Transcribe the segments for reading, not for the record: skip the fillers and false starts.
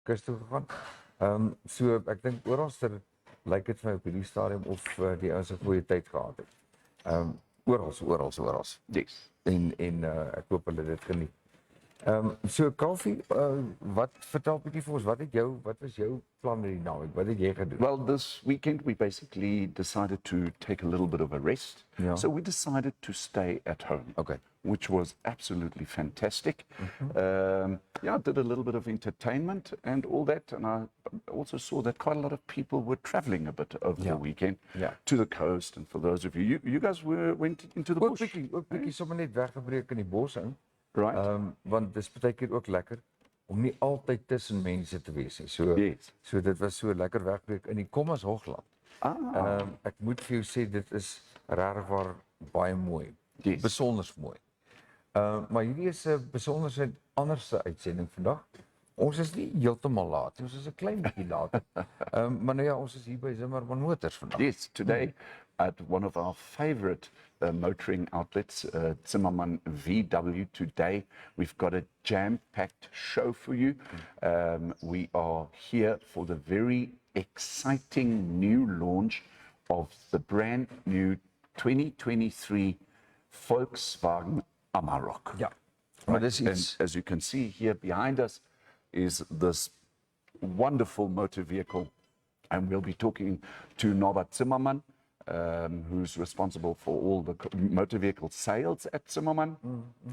kus toe gegaan. So ek dink oralster lyk dit vir my op hierdie stadium of die ouens 'n goeie tyd gehad het. Oral. Yes. En ek hoop hulle dit geniet. So Koffie, wat vertel bietjie vir ons, wat was jou plan hierdie naweek? Wat het jy gedoen? Well, this weekend we basically decided to take a little bit of a rest. Yeah. So we decided to stay at home. Okay. Which was absolutely fantastic. I did a little bit of entertainment and all that, and I also saw that quite a lot of people were traveling a bit over the weekend to the coast. And for those of you guys went into the bush. Ook bietjie sommer net weggebreek in die bos in. Right. Want dis baie keer ook lekker om nie altyd tussen mense te wees nie. So dit was so lekker wegbreek in die Kommas Hoogland. Ek moet vir jou sê dit is regtig baie mooi. Yes. Besonders mooi. Maar hierdie is 'n besonderse anderste uitsending vandag. Ons is nie heeltemal laat nie. Ons is 'n klein bietjie laat. Maar nou ja, ons is hier by Zimmermann Motors vandag. Yes, today at one of our favorite motoring outlets, Zimmermann VW. Today we've got a jam-packed show for you. We are here for the very exciting new launch of the brand new 2023 Volkswagen Amarok. Ja. Right. And as you can see here behind us is this wonderful motor vehicle, and we'll be talking to Norbert Zimmermann, who's responsible for all the motor vehicle sales at Zimmermann,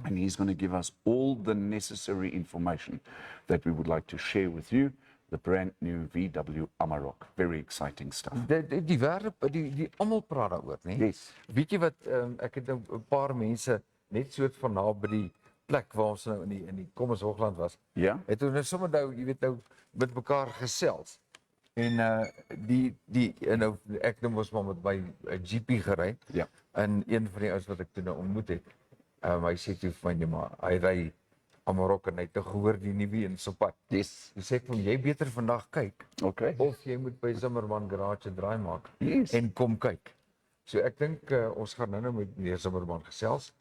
and he's going to give us all the necessary information that we would like to share with you. The brand new VW Amarok. Very exciting stuff. Die wêreld, die almal praat daaroor, né? Yes. Weet jy wat, ek het nou 'n paar mense net soort van naby die plek waar ons nou in die Kommas Hoogland was. Ja. Het ons nou sommer nou, jy weet nou, met mekaar gesels. En nou ek nou mos maar met my GP gery. Ja. En een van die ouens wat ek toe nou ontmoet het, hy sê toe vir my, nee, maar hy ry Amarok en hy het nou gehoor die nuwe een so pad. Yes. Dis sê ek van jy beter vandag kyk. Okay. Of jy moet by Zimmermann Garage 'n draai maak en kom kyk. So ek dink ons gaan nou met meneer Zimmermann gesels.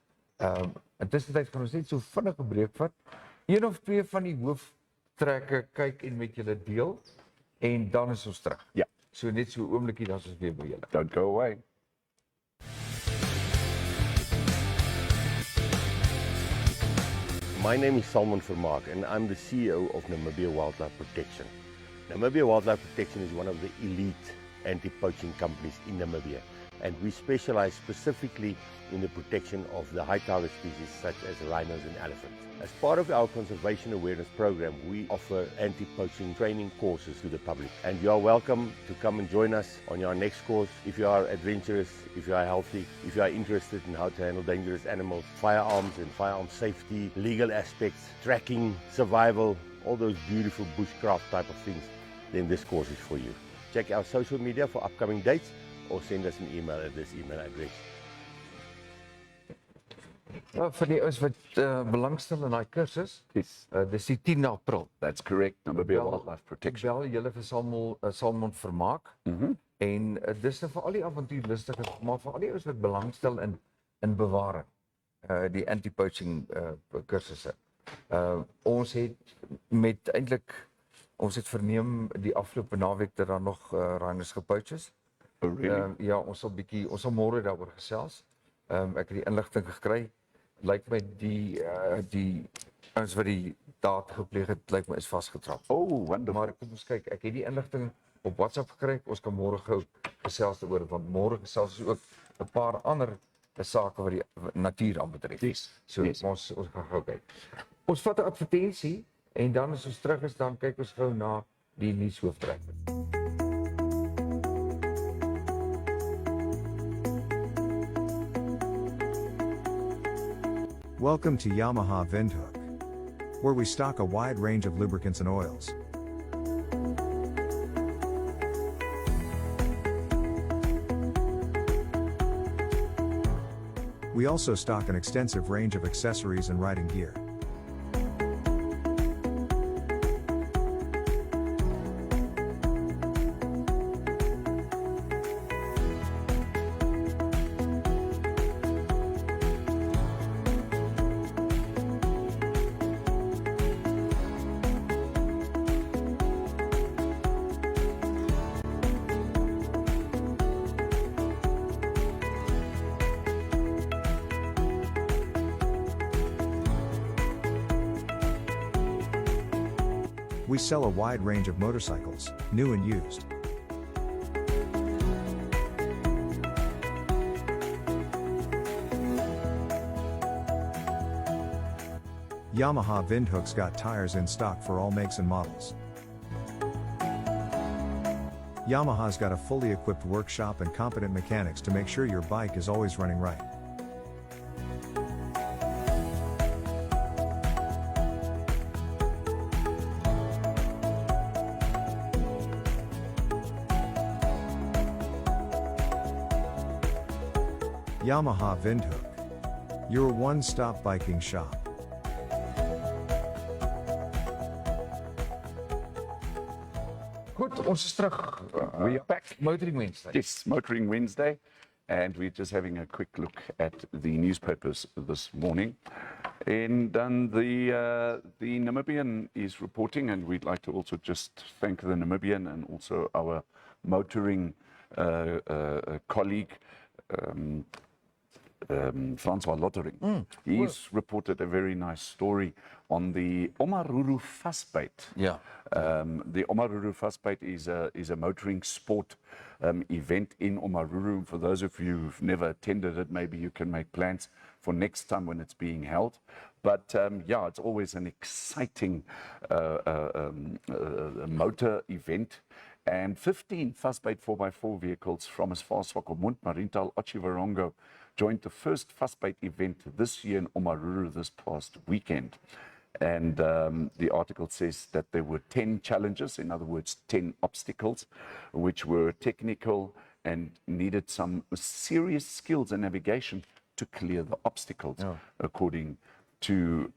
Intussen gaan ons net so vinnig 'n breek vat. Een of twee van die hooftrekke kyk en met julle deel en dan is ons terug. Ja. So net so 'n oomblikie dan is ons weer by julle. Don't go away. My name is Salman Vermaak and I'm the CEO of Namibia Wildlife Protection. Namibia Wildlife Protection is one of the elite anti-poaching companies in Namibia, and we specialize specifically in the protection of the high target species such as rhinos and elephants. As part of our conservation awareness program, we offer anti-poaching training courses to the public, and you are welcome to come and join us on our next course if you are adventurous, if you are healthy, if you are interested in how to handle dangerous animals, firearms and firearm safety, legal aspects, tracking, survival, all those beautiful bushcraft type of things, then this course is for you. Check our social media for upcoming dates or send us an email at this email address. Vir die ouens wat belangstel in daai kursus, dis die 10 April. That's correct. Namibia Wildlife Protection. Bel julle vir Salmon Vermaak. En dis nou vir al die avontuurlustiges, maar vir al die ouens wat belangstel in bewaring, die anti-poaching kursusse. Ons het verneem die afgelope naweek dat daar nog rhinos gepoach is. Oh, really? Ja, ons sal môre daaroor gesels. Ek het die inligting gekry. Lyk my die ouens wat die daad gepleeg het, lyk my is vasgetrap. Oh, wonderful. Maar kom ons kyk, ek het die inligting op WhatsApp gekry. Ons kan môre gou gesels daaroor, want môre gesels ons ook 'n paar ander sake wat die natuur aanbetref. Yes. So ons gaan gou kyk. Ons vat 'n advertensie en dan as ons terug is, dan kyk ons gou na die nuushooftrekke. Welcome to Yamaha Windhoek, where we stock a wide range of lubricants and oils. We also stock an extensive range of accessories and riding gear. We sell a wide range of motorcycles, new and used. Yamaha Windhoek's got tires in stock for all makes and models. Yamaha's got a fully equipped workshop and competent mechanics to make sure your bike is always running right. Yamaha Windhoek, your one-stop biking shop. Goed, ons is terug. We are back. Motoring Wednesday. Yes, Motoring Wednesday, and we're just having a quick look at the newspapers this morning. And then the Namibian is reporting, and we'd like to also just thank the Namibian and also our motoring colleague, Francois Lottering. He's reported a very nice story on the Omaruru Fastbait. Yeah. The Omaruru Fastbait is a motoring sport event in Omaruru. For those of you who've never attended it, maybe you can make plans for next time when it's being held. But yeah, it's always an exciting motor event. And 15 Fastbait 4x4 vehicles from as far as Swakopmund, Marintal, Otjiwarongo joined the first Fastbait event this year in Omaruru this past weekend. And the article says that there were 10 challenges, in other words, 10 obstacles, which were technical and needed some serious skills and navigation to clear the obstacles, according to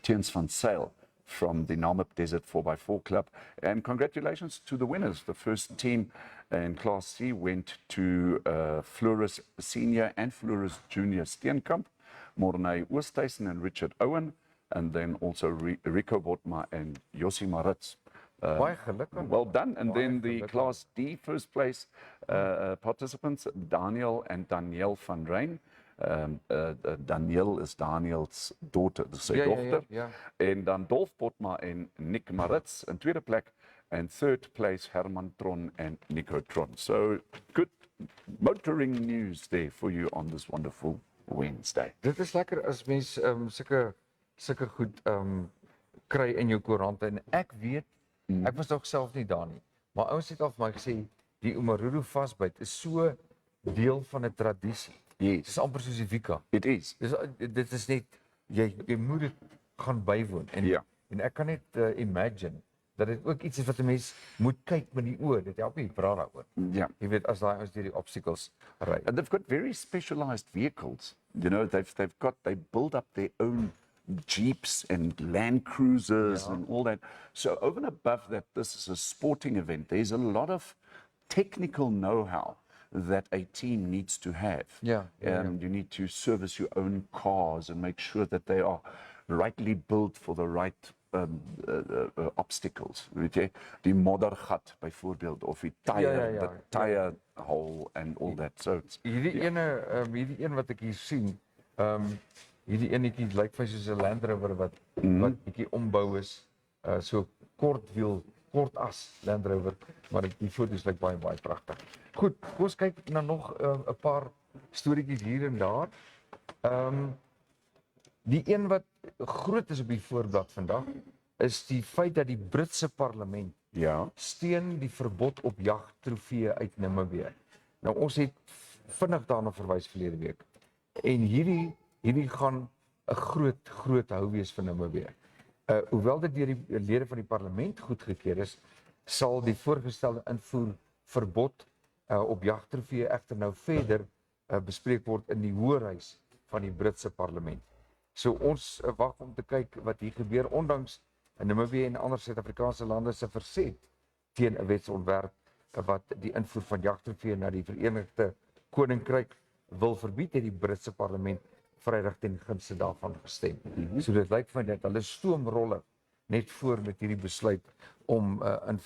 Tiens van Sail from the Namib Desert 4x4 Club. And congratulations to the winners. The first team in Class C went to Floris Senior and Floris Junior Steenkamp, Mornay Oosthuizen and Richard Owen, and then also Rico Botma and Yossi Maritz. Baie gelukkig. Well done. And then the Class D first place participants, Daniel and Danielle van Rijn. Danielle is Daniel's daughter, sy dochter. En dan Dolf Botma en Nick Maritz in tweede plek. And third place, Herman Tron and Nico Tron. So good motoring news there for you on this wonderful Wednesday. Dit is lekker as mens sulke goed kry in jou koerante. En ek weet, ek was nog self nie daar nie, maar ouens het al vir my gesê, die Omaruru Fastbait is so deel van 'n tradisie. Yes. Dit is amper soos die Vika. It is. Dit is net, jy moet dit gaan bywoon. En ek kan net imagine, dat dit ook iets is wat 'n mens moet kyk met die oë. Dit help nie praat daaroor. Yeah. Jy weet, as daai ons deur die obstacles ry. And they've got very specialized vehicles. You know, they build up their own Jeeps and Land Cruisers and all that. So over and above that, this is a sporting event. There's a lot of technical know-how that a team needs to have. You need to service your own cars and make sure that they are rightly built for the right obstacles. Weet jy, die moddergat byvoorbeeld of die the tire hole and all that. So it's, hierdie een wat ek hier sien, hierdie enetjie lyk vir my soos 'n Land Rover wat bietjie ombou is, so kort wiel, kort as Land Rover, maar die foto's lyk baie pragtig. Goed, kom ons kyk na nog 'n paar storieetjies hier en daar. Die een wat groot is op die voorblad vandag, is die feit dat die Britse parlement steun die verbod op jagtrofee uit Namibië. Nou ons het vinnig daarna verwys verlede week. En hierdie gaan 'n groot hou wees vir Namibië. Hoewel dit deur die lede van die parlement goedgekeur is, sal die voorgestelde invoerverbod op jagtrofee egter nou verder bespreek word in die Hoërhuis van die Britse parlement. So ons wag om te kyk wat hier gebeur, ondanks Namibië en ander Suid-Afrikaanse lande se verzet teen 'n wetsontwerp wat die invoer van jagtrofee na die Verenigde Koninkryk wil verbied, het die Britse parlement Vrydag ten gunste daarvan gestem. So dit lyk vir my dat hulle stoomroller net voor met hierdie besluit om 'n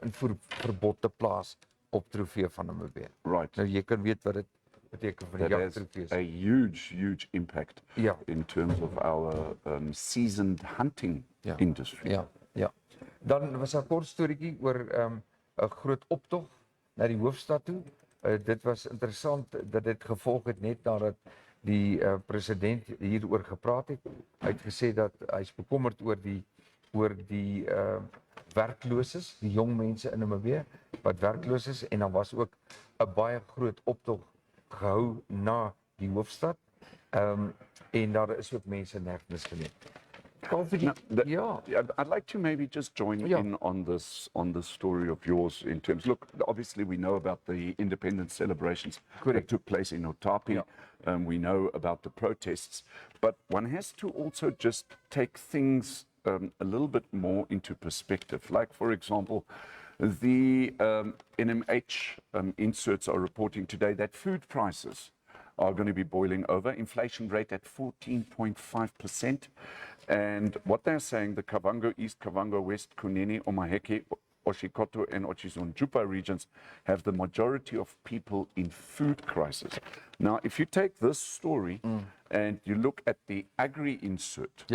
invoerverbod te plaas op trofee van Namibië. Right. Nou jy kan weet wat dit beteken vir die that has jagtroefees. a huge impact Ja. in terms of our seasoned hunting industry. Ja, ja. Dan was daar 'n kort storieetjie oor 'n groot optog na die hoofstad toe. Dit was interessant dat dit gevolg het net nadat die president hieroor gepraat het. Hy het gesê dat hy's bekommerd oor die werkloses, die jong mense in Namibië wat werkloos is, en dan was ook 'n baie groot optog gehou na die hoofstad. En daar is ook mense in hegtenis geneem. Yeah, I'd like to maybe just join in on this story of yours in terms. Look, obviously we know about the independence celebrations that took place in Otapi. We know about the protests, but one has to also just take things a little bit more into perspective. Like, for example, the NMH inserts are reporting today that food prices are going to be boiling over. Inflation rate at 14.5%. And what they're saying, the Kavango East, Kavango West, Kunene, Omaheke, Oshikoto, and Ochizunjupa regions have the majority of people in food crisis. Now, if you take this story and you look at the agri-insert,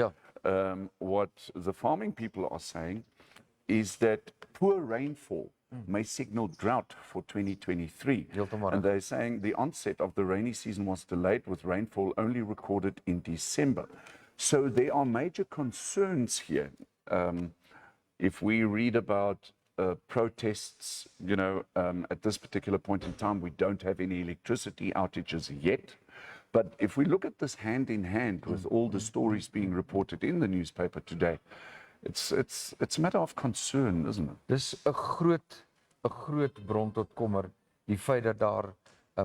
what the farming people are saying is that poor rainfall may signal drought for 2023. And they're saying the onset of the rainy season was delayed, with rainfall only recorded in December. So there are major concerns here. If we read about protests, at this particular point in time, we don't have any electricity outages yet. But if we look at this hand in hand with all the stories being reported in the newspaper today, it's a matter of concern, isn't it? Dis 'n groot bron tot kommer, die feit dat daar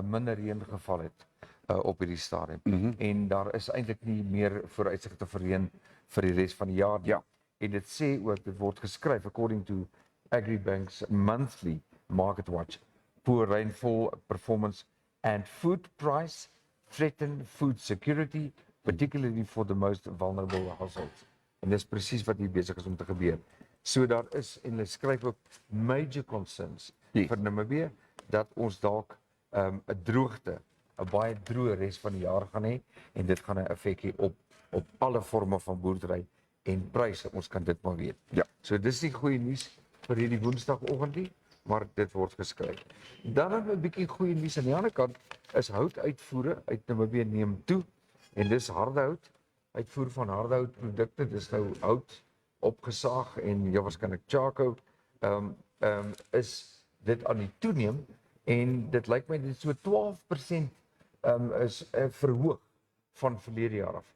minder reën geval het op hierdie stadium. En daar is eintlik nie meer vooruitsigte vir reën vir die res van die jaar nie. En dit sê ook, dit word geskryf according to Agribank's monthly market watch, poor rainfall performance and food price threaten food security, particularly for the most vulnerable households. En dis presies wat hier besig is om te gebeur. So daar is, en hulle skryf ook, major concerns vir Namibië dat ons dalk 'n droogte, 'n baie droë res van die jaar gaan hê, en dit gaan 'n effek hê op alle forme van boerdery en pryse. Ons kan dit maar weet. So dis nie goeie nuus vir hierdie Woensdagoggend nie, maar dit word geskryf. Dan 'n bietjie goeie nuus aan die ander kant is houtuitvoere uit Namibië neem toe, en dis harde hout. Uitvoer van hardehoutprodukte, dis nou hout opgesaag en waarskynlik charcoal, is dit aan die toeneem, en dit lyk my dit so 12% is verhoog van verlede jaar af.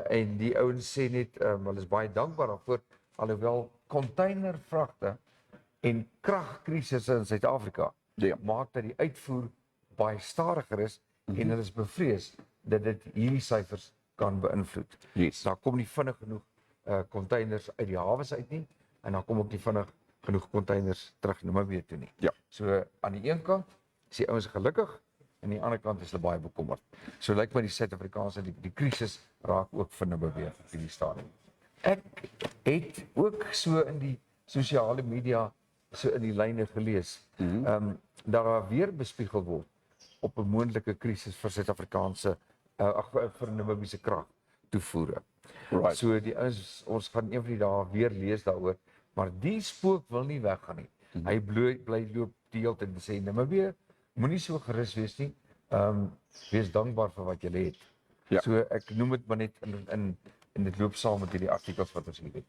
En die ouens sê net, hulle is baie dankbaar daarvoor, alhoewel containervragte en kragkrisisse in Suid-Afrika maak dat die uitvoer baie stadiger is, en hulle is bevrees dat dit hierdie syfers kan beïnvloed. Daar kom nie vinnig genoeg containers uit die hawes uit nie, en daar kom ook nie vinnig genoeg containers terug Namibië toe nie. So aan die een kant is die ouens gelukkig, en aan die ander kant is hulle baie bekommerd. So lyk my die Suid-Afrikaanse, die krisis raak ook vir Namibië op hierdie stadium. Ek het ook so in die sosiale media, so in die lyne gelees, dat daar weer bespiegel word op 'n moontlike krisis vir Suid-Afrikaanse vir Namibiese kragtoevoere. So die ons gaan een van die dae weer lees daaroor, maar die spook wil nie weggaan nie. Hy bly loop die hele tyd en sê, Namibië, moenie so gerus wees nie, wees dankbaar vir wat jy het. So ek noem dit maar net in dit loop saam met hierdie artikels wat ons hier het.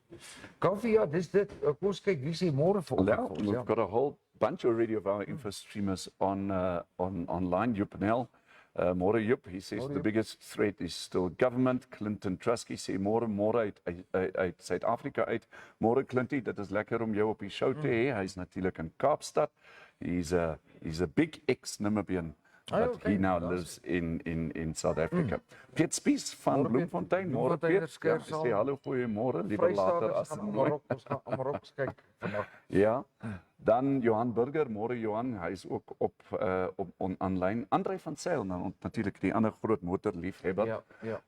Koffie, dis dit. Kom ons kyk wie sê môre vir ons. We've got a whole bunch already of our InfoStreamers online. Jupanel, môre Jup, he says the biggest threat is still government. Clinton Trusky sê môre uit Suid-Afrika uit. Môre Clinty, dit is lekker om jou op die show te hê. Hy's natuurlik in Kaapstad. He's a big ex-Namibian. But he now lives in South Africa. Piet Spies van Bloemfontein. Môre Piet. Sê hallo, goeiemôre, liewer later as Amarok, ons gaan Amarok kyk vandag. Dan Johan Burger, môre Johan, hy is ook op online. André van Zyl, natuurlik die ander groot motorliefhebber. Ja.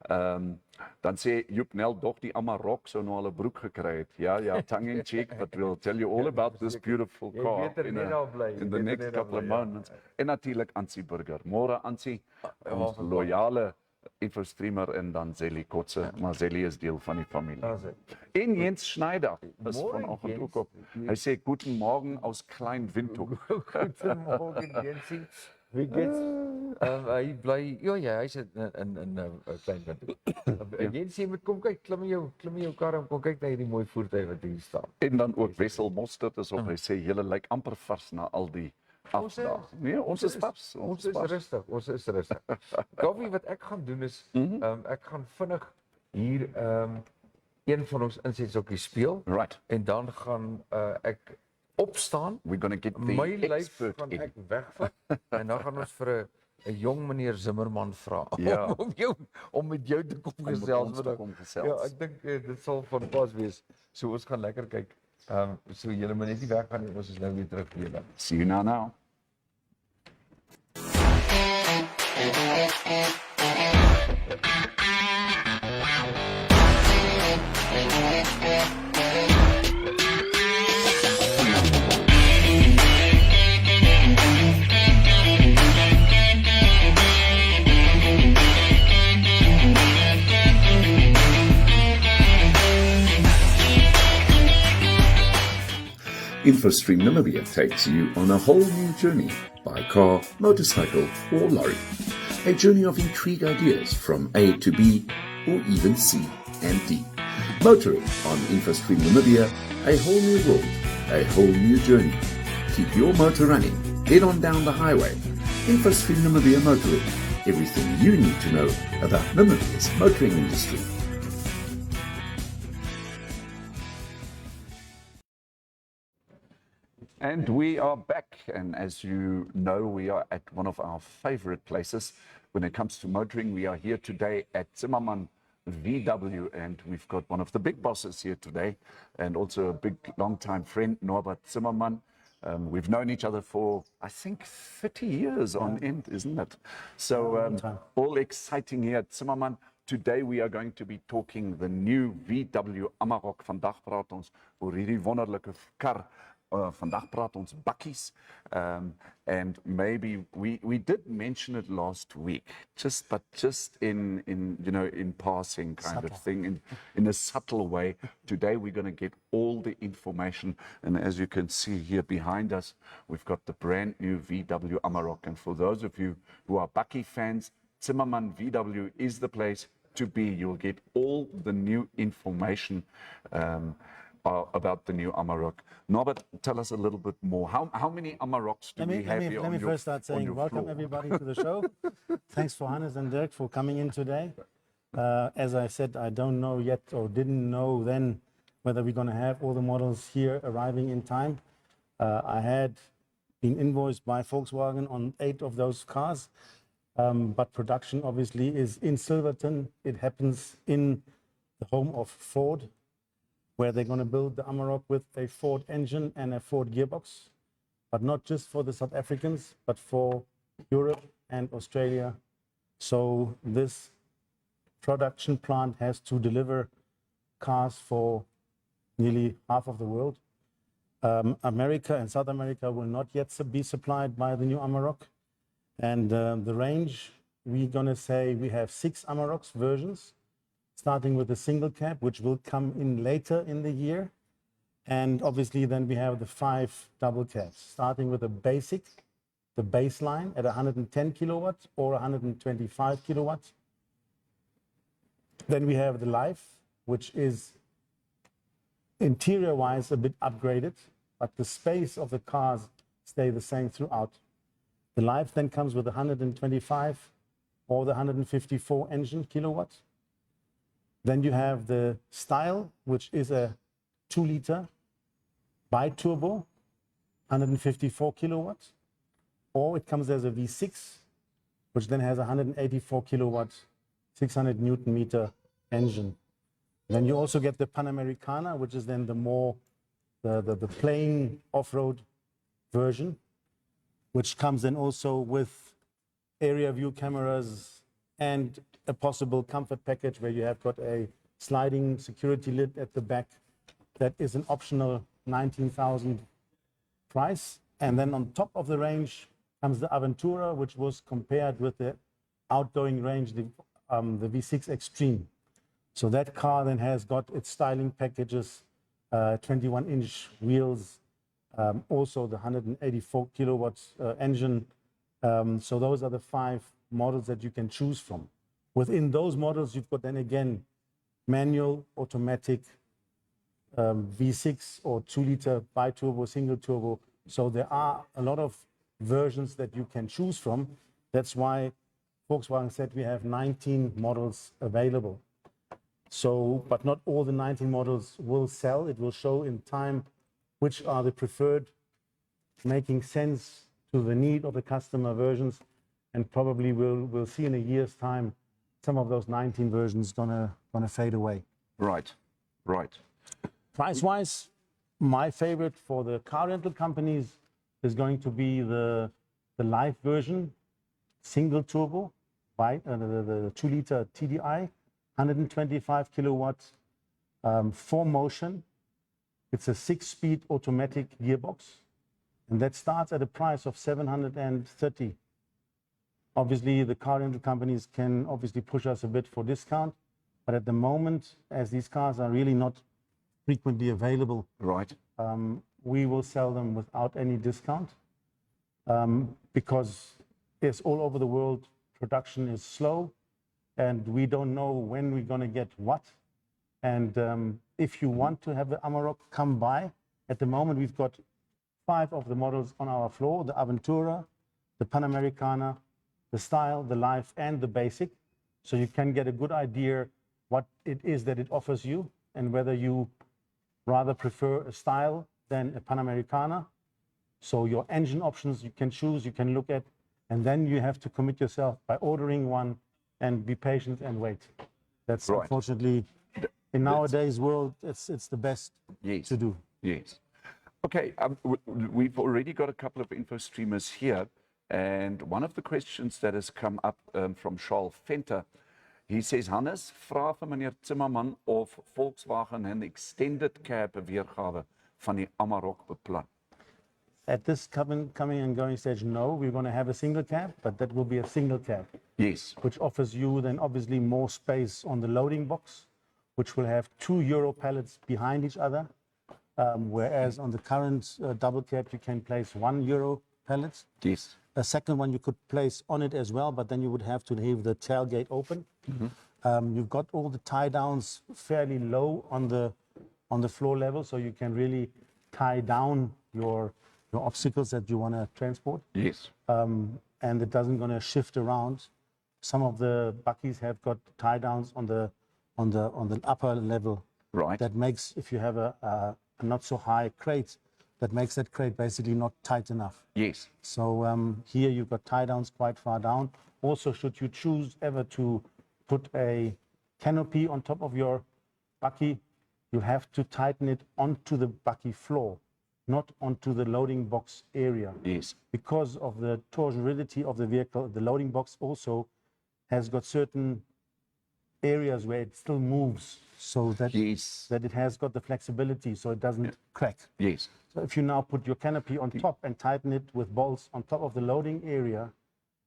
Dan sê Joep Nel dog die Amarok sou nou al 'n broek gekry het. Ja, tongue in cheek, but we'll tell you all about this beautiful car in the next couple of moments. En natuurlik Ansie Burger. Môre Ansie, ons loyale InfoStreamer en dan Zelly Kotse, maar Zelly is deel van die familie. En Jens Schneider is vanoggend ook op. Hy sê guten Morgen aus Klein Windhoek. Guten Morgen Jensie. Wie geht's? Hy bly hy sit in 'n klein Windhoek. Jensie moet kom kyk, klim in jou kar en kom kyk na hierdie mooi voertuig wat hier staan. En dan ook Wessel Mostert is op. Hy sê julle lyk amper vars na al die afdaag. Nee, ons is vars. Ons is rustig. Gabby, wat ek gaan doen is ek gaan vinnig hier een van ons insetsokkies speel. Right. En dan gaan ek opstaan. We're going to get my the lyf expert gaan in. ek wegvat en dan gaan ons vir 'n jong meneer Zimmermann vra Ja. om met jou te kom gesels vandag. Ja, ek dink dit sal van pas wees. So ons gaan lekker kyk. So julle moet net nie weggaan nie, ons is nou weer terug hier dan. See you now. InfoStream Namibia takes you on a whole new journey by car, motorcycle, or lorry. A journey of intrigue ideas from A to B, or even C and D. Motoring on InfoStream Namibia, a whole new world, a whole new journey. Keep your motor running, head on down the highway. InfoStream Namibia Motoring, everything you need to know about Namibia's motoring industry. And we are back, and as you know, we are at one of our favorite places when it comes to motoring. We are here today at Zimmermann VW, and we've got one of the big bosses here today, and also a big long-time friend, Norbert Zimmermann. We've known each other for, I think, 30 years on end, isn't it? So all exciting here at Zimmermann. Today we are going to be talking the new VW Amarok. Vandag praat ons oor hierdie wonderlike kar. Vandag praat ons bakkies, and maybe we did mention it last week, just in passing kind of thing, in a subtle way. Today we're going to get all the information, and as you can see here behind us, we've got the brand new VW Amarok. And for those of you who are bakkie fans, Zimmermann VW is the place to be. You'll get all the new information about the new Amarok. Norbert, tell us a little bit more. How many Amaroks do we have here? Let me first start saying welcome everybody to the show. Thanks for Hannes and Dirk for coming in today. As I said, I don't know yet, or didn't know then, whether we're going to have all the models here arriving in time. I had been invoiced by Volkswagen on 8 of those cars, but production obviously is in Silverton. It happens in the home of Ford, where they're going to build the Amarok with a Ford engine and a Ford gearbox, but not just for the South Africans, but for Europe and Australia. So this production plant has to deliver cars for nearly half of the world. America and South America will not yet be supplied by the new Amarok. And the range, we're going to say we have 6 Amaroks versions, starting with the single cab, which will come in later in the year. And obviously then we have the 5 double cabs, starting with the basic, the baseline at 110 kilowatts or 125 kilowatts. Then we have the Life, which is interior-wise a bit upgraded, but the space of the cars stay the same throughout. The Life then comes with 125 or the 154 engine kilowatts. Then you have the Style, which is a 2-liter bi-turbo, 154 kilowatts, or it comes as a V6, which then has a 184 kilowatts, 600 Newton meter engine. Then you also get the Panamericana, which is then the more the plain off-road version, which comes then also with area view cameras and a possible comfort package where you have got a sliding security lid at the back. That is an optional 19,000 price. And then on top of the range comes the Aventura, which was compared with the outgoing range, the V6 Extreme. So that car then has got its styling packages, 21-inch wheels, also the 184 kilowatts engine. So those are the 5 models that you can choose from. Within those models, you've got then again manual, automatic, V6 or 2-liter bi-turbo, single turbo. So there are a lot of versions that you can choose from. That's why Volkswagen said we have 19 models available. So, but not all the 19 models will sell. It will show in time which are the preferred, making sense to the need of the customer versions. And probably we'll see in a year's time some of those 19 versions gonna fade away. Right, right. Price-wise, my favorite for the car rental companies is going to be the live version, single turbo, the 2-liter TDI, 125 kilowatts, 4Motion. It's a 6-speed automatic gearbox, and that starts at a price of 730. Obviously, the car rental companies can obviously push us a bit for discount, but at the moment, as these cars are really not frequently available, Right. we will sell them without any discount, because it's all over the world, production is slow, and we don't know when we're going to get what. And if you want to have the Amarok come by, at the moment we've got 5 of the models on our floor: the Aventura, the Panamericana, the Style, the Life, and the Basic. So you can get a good idea what it is that it offers you, and whether you rather prefer a Style than a Panamericana. So your engine options you can choose, you can look at, and then you have to commit yourself by ordering one and be patient and wait. That's Right. Unfortunately, in nowadays world, it's the best Yes. to do. Yes. Okay, we've already got a couple of info streamers here, and one of the questions that has come up from Charles Venter, he says, Hannes, vra vir meneer Zimmermann of Volkswagen 'n extended cab weergawe van die Amarok beplan. At this coming and going stage, no, we're going to have a single cab, but that will be a single cab, Yes. which offers you then obviously more space on the loading box, which will have 2 Euro pallets behind each other, whereas on the current double cab you can place 1 Euro pallet. Yes. A second one you could place on it as well, but then you would have to leave the tailgate open. You've got all the tie downs fairly low on the floor level, so you can really tie down your obstacles that you want to transport. Yes. And it doesn't going to shift around. Some of the buckies have got tie downs on the upper level. Right. That makes, if you have a not so high crate, that makes that crate basically not tight enough. Yes. So here you've got tie downs quite far down. Also, should you choose ever to put a canopy on top of your bucky, you have to tighten it onto the bucky floor, not onto the loading box area. Yes. Because of the torsionality of the vehicle, the loading box also has got certain areas where it still moves, so that, Yes. that it has got the flexibility so it doesn't crack. Yes. So if you now put your canopy on top and tighten it with bolts on top of the loading area,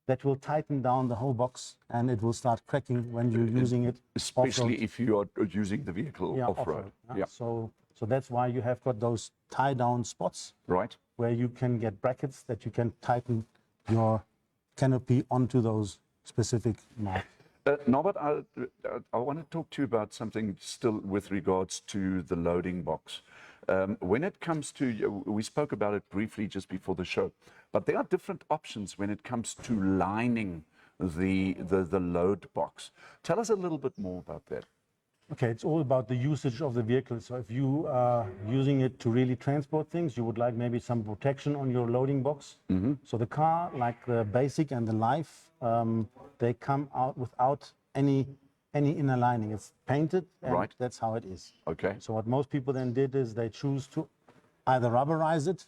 that will tighten down the whole box and it will start cracking when you're using it Especially off-road. if you are using the vehicle off-road. Yeah. So that's why you have got those tie-down spots Right. where you can get brackets that you can tighten your canopy onto those specific marks. Norbert, I want to talk to you about something still with regards to the loading box. When it comes to, we spoke about it briefly just before the show, but there are different options when it comes to lining the load box. Tell us a little bit more about that. Okay, it's all about the usage of the vehicle. So if you are using it to really transport things, you would like maybe some protection on your loading box. So the car, like the Basic and the Life, they come out without any inner lining. It's painted, and Right. that's how it is. Okay. So what most people then did is they choose to either rubberize it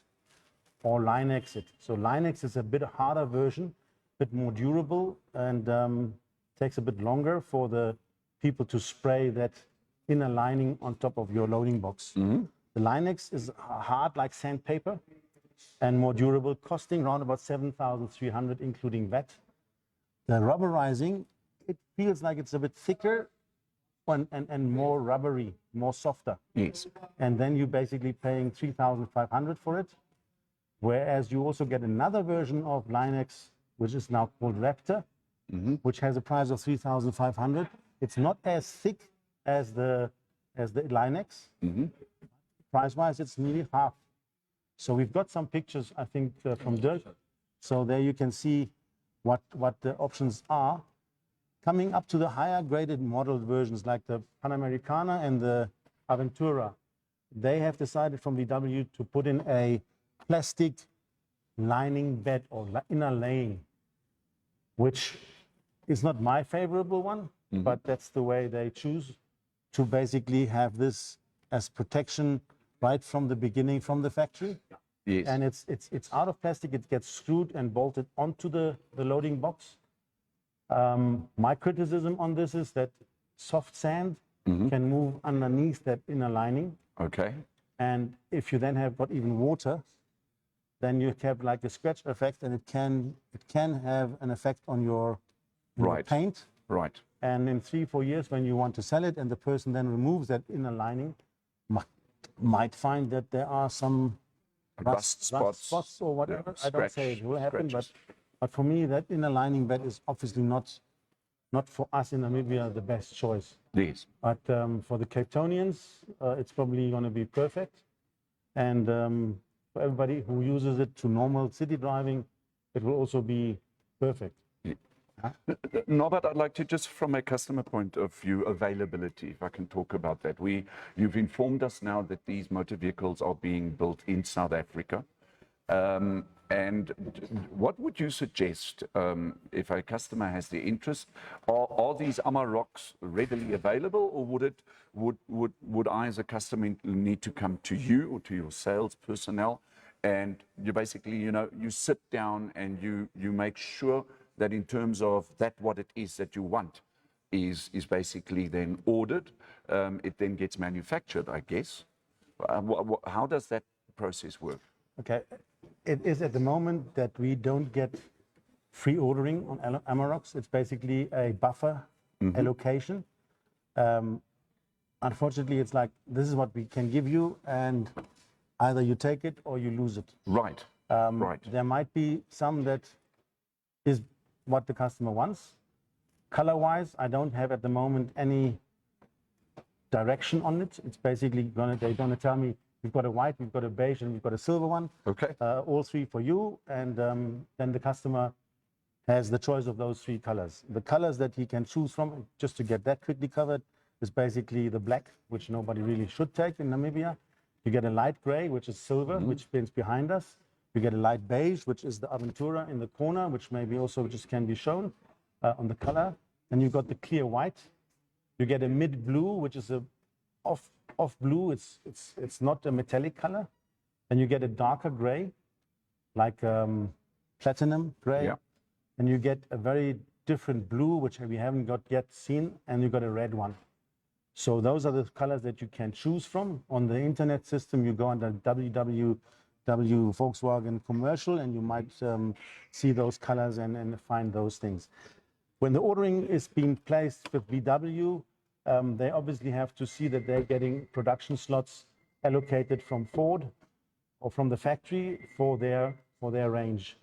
or line exit. So line exit is a bit harder version, a bit more durable, and takes a bit longer for the people to spray that inner lining on top of your loading box. The Linex is hard like sandpaper and more durable, costing around about 7,300, including VAT. The rubberizing, it feels like it's a bit thicker and more rubbery, more softer. Yes. And then you're basically paying 3,500 for it. Whereas you also get another version of Linex, which is now called Raptor, which has a price of 3,500. It's not as thick as the Linex. Price-wise, it's nearly half. So we've got some pictures, I think, from Dirk. So there you can see what the options are. Coming up to the higher graded model versions like the Panamericana and the Aventura, they have decided from VW to put in a plastic lining bed or inner laying, which is not my favorable one, but that's the way they choose to basically have this as protection right from the beginning, from the factory. Yes. And it's out of plastic. It gets screwed and bolted onto the loading box. My criticism on this is that soft sand can move underneath that inner lining. Okay. And if you then have got even water, then you have like a scratch effect, and it can have an effect on your paint. Right. And in 3-4 years, when you want to sell it, and the person then removes that inner lining, might find that there are some Rust spots or whatever. yeah, I don't say it will happen, scratches. but for me, that inner lining bed is obviously not for us in Namibia the best choice. Yes. But for the Cape Townians, it's probably going to be perfect. And for everybody who uses it to normal city driving, it will also be perfect. Norbert, I'd like to just from a customer point of view, availability, if I can talk about that. You've informed us now that these motor vehicles are being built in South Africa. And what would you suggest if a customer has the interest? Are these Amaroks readily available, or would I as a customer need to come to you or to your sales personnel, and you basically, you sit down and you make sure that in terms of what it is that you want is basically then ordered, it then gets manufactured, I guess. How does that process work? Okay, it is at the moment that we don't get free ordering on Amaroks. It's basically a buffer allocation. Unfortunately, it's like, this is what we can give you, and either you take it or you lose it. Right, right. There might be some that is what the customer wants. Color-wise, I don't have at the moment any direction on it. It's basically they're gonna tell me, we've got a white, we've got a beige, and we've got a silver one. Okay. All three for you, and then the customer has the choice of those 3 colors. The colors that he can choose from, just to get that quickly covered, is basically the black, which nobody really should take in Namibia. You get a light gray, which is silver, which is behind us. You get a light beige, which is the Aventura in the corner, which maybe also just can be shown on the color. And you've got the clear white. You get a mid blue, which is a off blue. It's not a metallic color. And you get a darker gray, like platinum gray. Yeah. And you get a very different blue, which we haven't got yet seen. And you got a red one. So those are the colors that you can choose from. On the internet system, you go under www. Volkswagen commercial, and you might see those colors and find those things. When the ordering is being placed with VW, they obviously have to see that they're getting production slots allocated from Ford or from the factory for their range.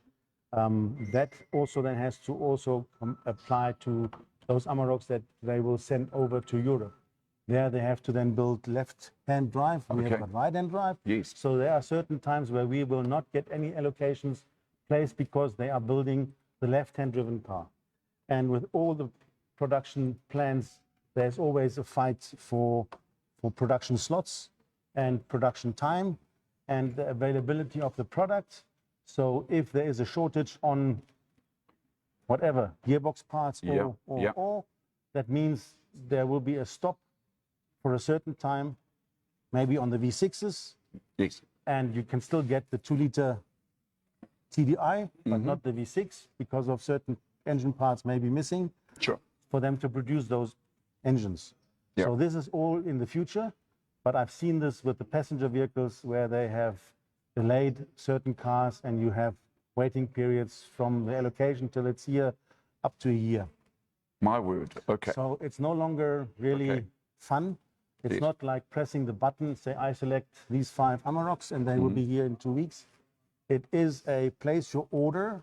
That also then has to also apply to those Amaroks that they will send over to Europe. There they have to then build left-hand drive. We have got right-hand drive. Yes. So there are certain times where we will not get any allocations placed because they are building the left-hand driven car. And with all the production plans, there's always a fight for production slots and production time and the availability of the product. So if there is a shortage on whatever, gearbox parts or that means there will be a stop for a certain time, maybe on the V6s. Yes. And you can still get the 2-liter TDI, but not the V6 because of certain engine parts may be missing Sure. for them to produce those engines. Yeah. So this is all in the future, but I've seen this with the passenger vehicles where they have delayed certain cars and you have waiting periods from the allocation till it's here up to a year. My word. Okay. So it's no longer really Okay. fun. It's Yes. not like pressing the button, say, I select these 5 Amaroks and they will be here in 2 weeks. It is a place your order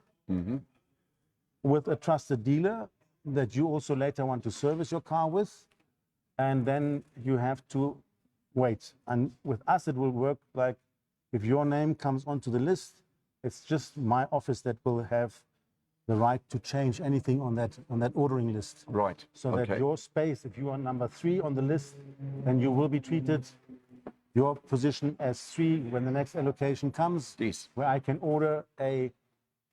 with a trusted dealer that you also later want to service your car with. And then you have to wait. And with us, it will work like if your name comes onto the list, it's just my office that will have the right to change anything on that ordering list. Right. So okay. that your space, if you are number 3 on the list, then you will be treated your position as 3 when the next allocation comes. Yes. Where I can order a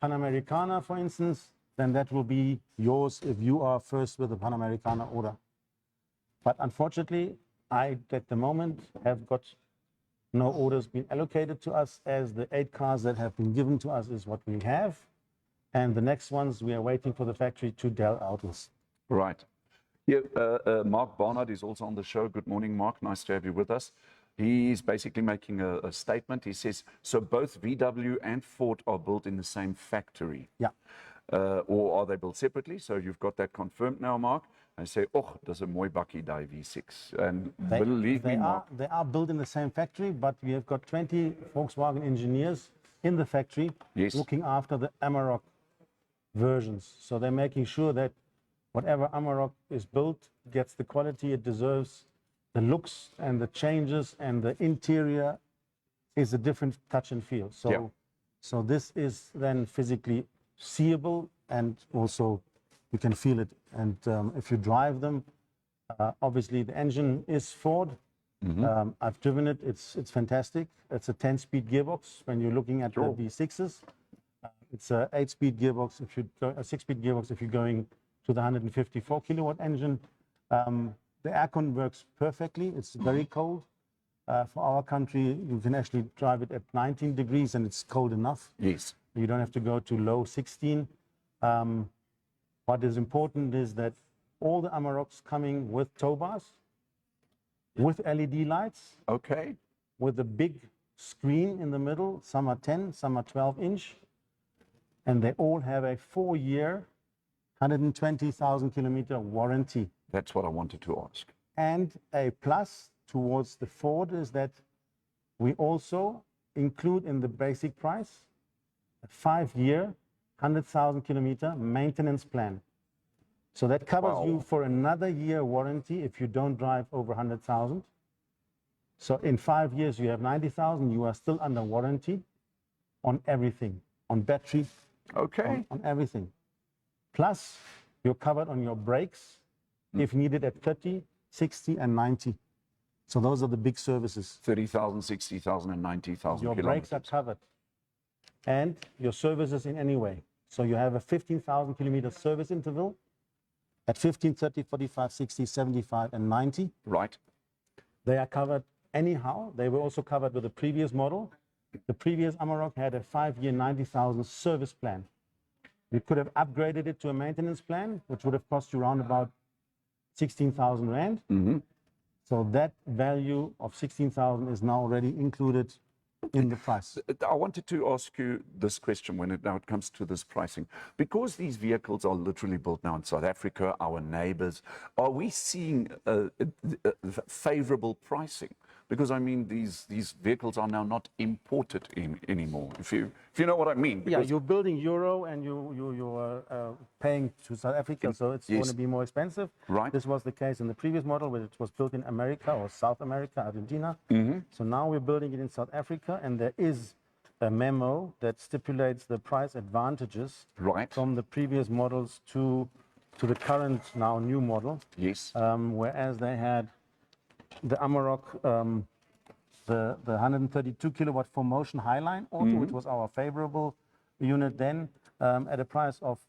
Panamericana, for instance, then that will be yours if you are first with the Panamericana order. But unfortunately, I, at the moment, have got no orders being allocated to us, as the 8 cars that have been given to us is what we have. And the next ones, we are waiting for the factory to deal out with. Right. Yeah, Mark Barnard is also on the show. Good morning, Mark. Nice to have you with us. He's basically making a statement. He says, so both VW and Ford are built in the same factory. Yeah. Or are they built separately? So you've got that confirmed now, Mark. I say, oh, there's a mooi bakkie die V6. And believe me, Mark. They are built in the same factory, but we have got 20 Volkswagen engineers in the factory Yes. looking after the Amarok versions. So they're making sure that whatever Amarok is built gets the quality it deserves, the looks and the changes, and the interior is a different touch and feel. So, Yeah. so this is then physically seeable, and also you can feel it. And if you drive them, obviously the engine is Ford. I've driven it. It's fantastic. It's a 10-speed gearbox. When you're looking at Sure. the V6s, it's a 8-speed gearbox. If you a 6-speed gearbox, if you're going to the 154 kilowatt engine, the aircon works perfectly. It's very cold. For our country, you can actually drive it at 19 degrees and it's cold enough. Yes. You don't have to go to low 16. What is important is that all the Amaroks coming with tow bars, with LED lights, Okay. with a big screen in the middle. Some are 10, some are 12-inch. And they all have a 4-year, 120,000 kilometer warranty. That's what I wanted to ask. And a plus towards the Ford is that we also include in the basic price a 5-year, 100,000 kilometer maintenance plan. So that covers Wow. you for another year warranty if you don't drive over 100,000. So in 5 years, you have 90,000, you are still under warranty on everything, on battery, Okay. on everything. Plus, you're covered on your brakes if needed at 30, 60, and 90. So those are the big services. 30,000, 60,000, and 90,000 Your brakes are kilometers. covered. And your services in any way. So you have a 15,000 kilometer service interval at 15, 30, 45, 60, 75, and 90. Right. They are covered anyhow. They were also covered with the previous model. The previous Amarok had a 5-year, 90,000 service plan. You could have upgraded it to a maintenance plan, which would have cost you around about 16,000 Rand. So that value of 16,000 is now already included in the price. I wanted to ask you this question when it comes to this pricing. Because these vehicles are literally built now in South Africa, our neighbors, are we seeing favorable pricing? Because I mean, these vehicles are now not imported anymore, if you know what I mean. Yeah, Because- you're building euro and you are paying to South Africa, so it's going to be more expensive. Right. This was the case in the previous model, which was built in America or South America, Argentina. So now we're building it in South Africa, and there is a memo that stipulates the price advantages Right. from the previous models to the current now new model. Yes. Whereas they had the Amarok, the 132 kilowatt 4Motion Highline Auto, which was our favorable unit then, at a price of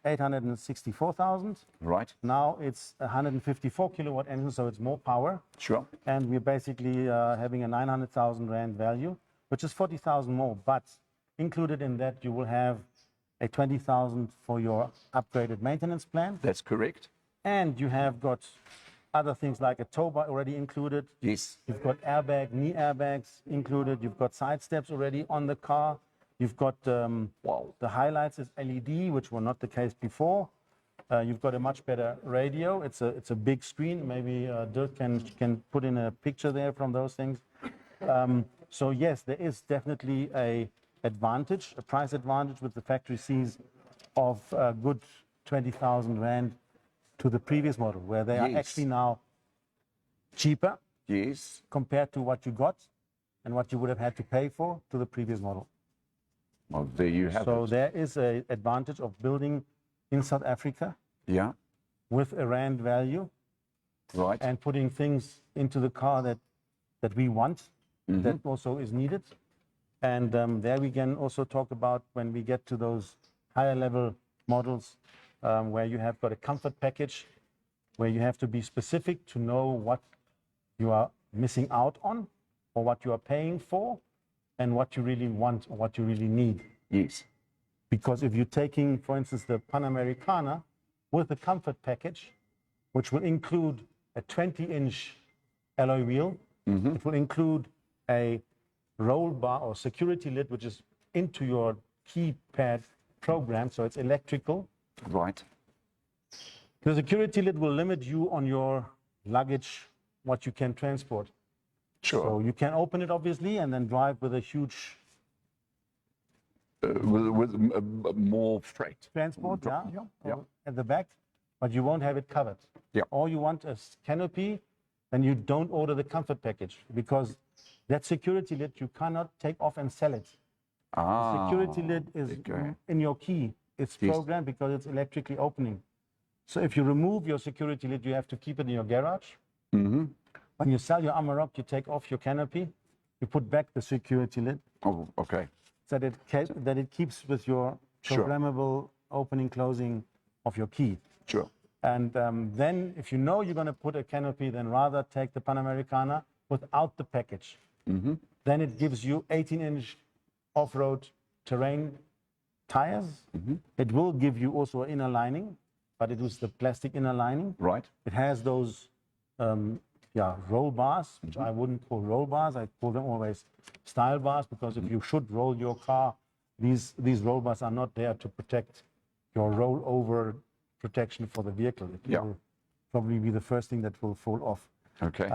864,000. Right. Now it's a 154 kilowatt engine, so it's more power. Sure. And we're basically having a 900,000 Rand value, which is 40,000 more. But included in that, you will have a 20,000 for your upgraded maintenance plan. That's correct. And you have got other things like a tow bar already included. Yes. You've got airbag, knee airbags included. You've got side steps already on the car. You've got Wow. the highlights is LED, which were not the case before. You've got a much better radio. It's a big screen. Maybe Dirk can put in a picture there from those things. So yes, there is definitely a advantage, a price advantage with the factory sees of a good 20,000 Rand to the previous model, where they are Yes. actually now cheaper Yes. compared to what you got and what you would have had to pay for to the previous model. Well, there you have So it. there is an advantage of building in South Africa Yeah. with a Rand value Right. and putting things into the car that we want, Mm-hmm. that also is needed. And there we can also talk about when we get to those higher level models where you have got a comfort package, where you have to be specific to know what you are missing out on or what you are paying for and what you really want or what you really need. Yes. Because if you're taking, for instance, the Panamericana with the comfort package, which will include a 20-inch alloy wheel, it will include a roll bar or security lid, which is into your keypad program, so it's electrical. Right. The security lid will limit you on your luggage, what you can transport. Sure. So you can open it, obviously, and then drive with a huge With more freight. transport, yeah, yeah. at the back, but you won't have it covered. Yeah. Or you want a canopy, then you don't order the comfort package, because that security lid, you cannot take off and sell it. Ah. Security lid is okay. in your key. It's Yes. programmed because it's electrically opening. So if you remove your security lid, you have to keep it in your garage. Mm-hmm. When you sell your Amarok, you take off your canopy, you put back the security lid, Oh, okay. so that it keeps with your Sure. programmable opening, closing of your key. Sure. And then if you know you're going to put a canopy, then rather take the Panamericana without the package. Mm-hmm. Then it gives you 18-inch off-road terrain tires. Mm-hmm. It will give you also an inner lining, but it was the plastic inner lining. Right. It has those roll bars, which I wouldn't call roll bars. I call them always style bars, because if you should roll your car, these roll bars are not there to protect your rollover protection for the vehicle. It Yeah. will probably be the first thing that will fall off. Okay.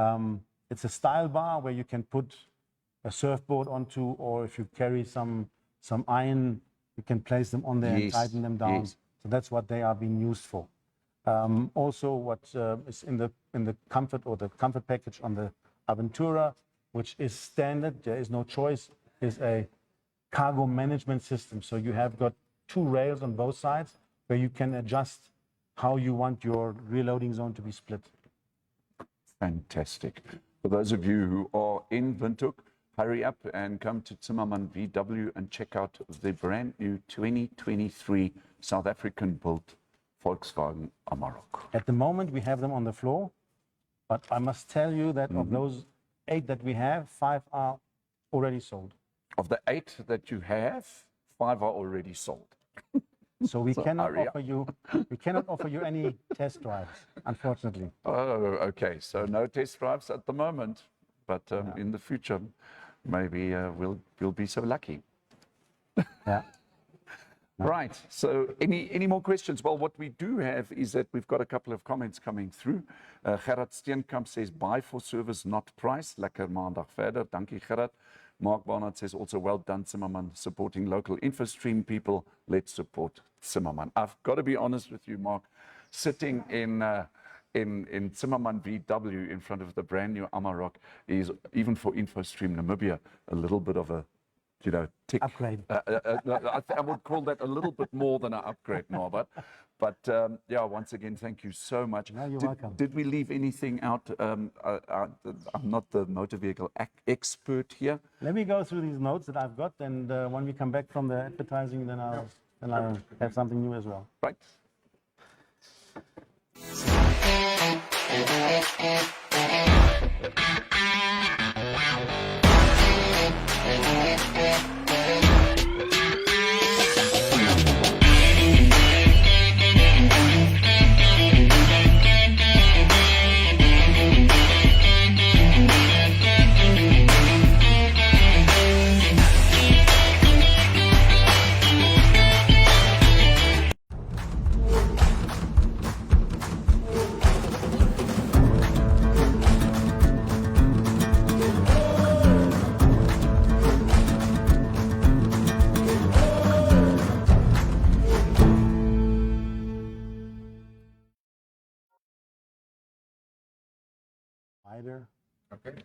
It's a style bar where you can put a surfboard onto, or if you carry some iron, you can place them on there and Yes, tighten them down. yes. So that's what they are being used for. Also, what is in the comfort or the comfort package on the Aventura, which is standard, there is no choice, is a cargo management system. So you have got two rails on both sides where you can adjust how you want your reloading zone to be split. Fantastic. For those of you who are in Windhoek, hurry up and come to Zimmermann VW and check out the brand new 2023 South African built Volkswagen Amarok. At the moment, we have them on the floor, but I must tell you that of those 8 that we have, 5 are already sold. Of the 8 that you have, 5 are already sold. So we cannot hurry up. offer you any test drives, unfortunately. Oh, okay. So no test drives at the moment, but in the future, maybe we'll be so lucky. Yeah. Right. So any more questions? Well, what we do have is that we've got a couple of comments coming through. Gerard Steenkamp says, buy for service, not price. Lekker maandag verder. Dankie, Gerard. Mark Barnard says, also well done, Zimmermann, supporting local InfoStream people. Let's support Zimmermann. I've got to be honest with you, Mark. Sitting in Zimmermann VW in front of the brand new Amarok is, even for InfoStream Namibia, a little bit of a, tick. Upgrade. I would call that a little bit more than an upgrade, Norbert. But once again, thank you so much. No, you're welcome. Did we leave anything out? I'm not the motor vehicle expert here. Let me go through these notes that I've got, and when we come back from the advertising, then I'll have something new as well. Right. wider. Okay.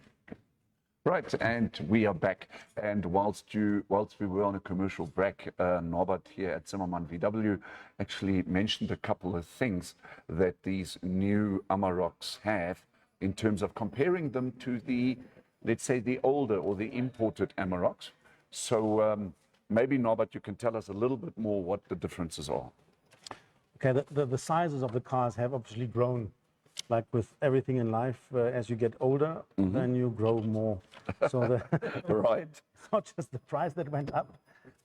Right, and we are back. And whilst we were on a commercial break, Norbert here at Zimmermann VW actually mentioned a couple of things that these new Amaroks have in terms of comparing them to the, let's say, the older or the imported Amaroks. So maybe, Norbert, you can tell us a little bit more what the differences are. Okay, the sizes of the cars have obviously grown. Like with everything in life, as you get older, then you grow more. So Right. it's not just the price that went up.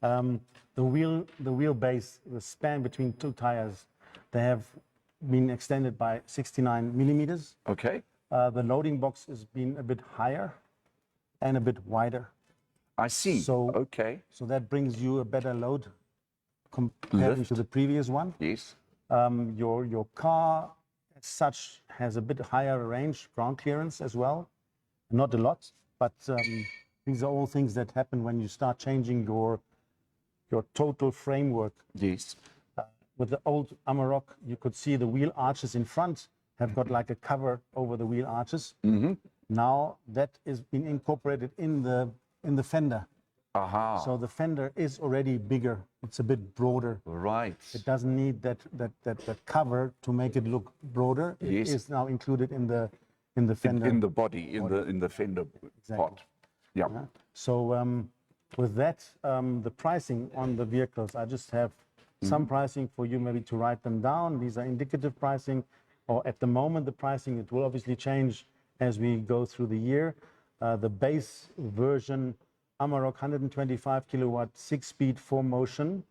The wheelbase, the span between two tires, they have been extended by 69 millimeters. Okay. The loading box has been a bit higher and a bit wider. I see. So, okay. So that brings you a better load compared to the previous one. Yes. Your car as such has a bit higher range, ground clearance as well. Not a lot, but these are all things that happen when you start changing your total framework. Yes. With the old Amarok, you could see the wheel arches in front have got like a cover over the wheel arches. Now that is being incorporated in the fender. Aha. So the fender is already bigger. It's a bit broader. Right. It doesn't need that cover to make it look broader. It Yes. is now included in the fender. In the body, in the fender part. Yeah. So with that, the pricing on the vehicles, I just have some pricing for you maybe to write them down. These are indicative pricing, or at the moment the pricing, it will obviously change as we go through the year. The base version, Amarok 125 kilowatt, 6-speed, 4-motion,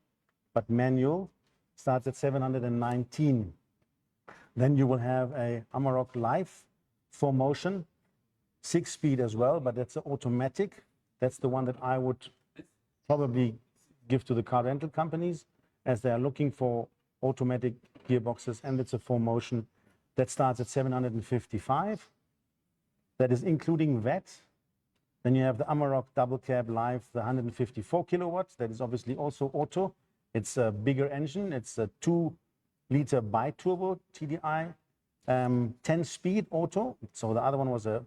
but manual, starts at 719. Then you will have a Amarok Life, 4-motion, 6-speed as well, but that's an automatic. That's the one that I would probably give to the car rental companies, as they are looking for automatic gearboxes, and it's a 4-motion. That starts at 755. That is including VAT. Then you have the Amarok Double Cab Live, the 154 kilowatts. That is obviously also auto. It's a bigger engine. It's a 2-liter bi-turbo TDI, 10-speed auto. So the other one was a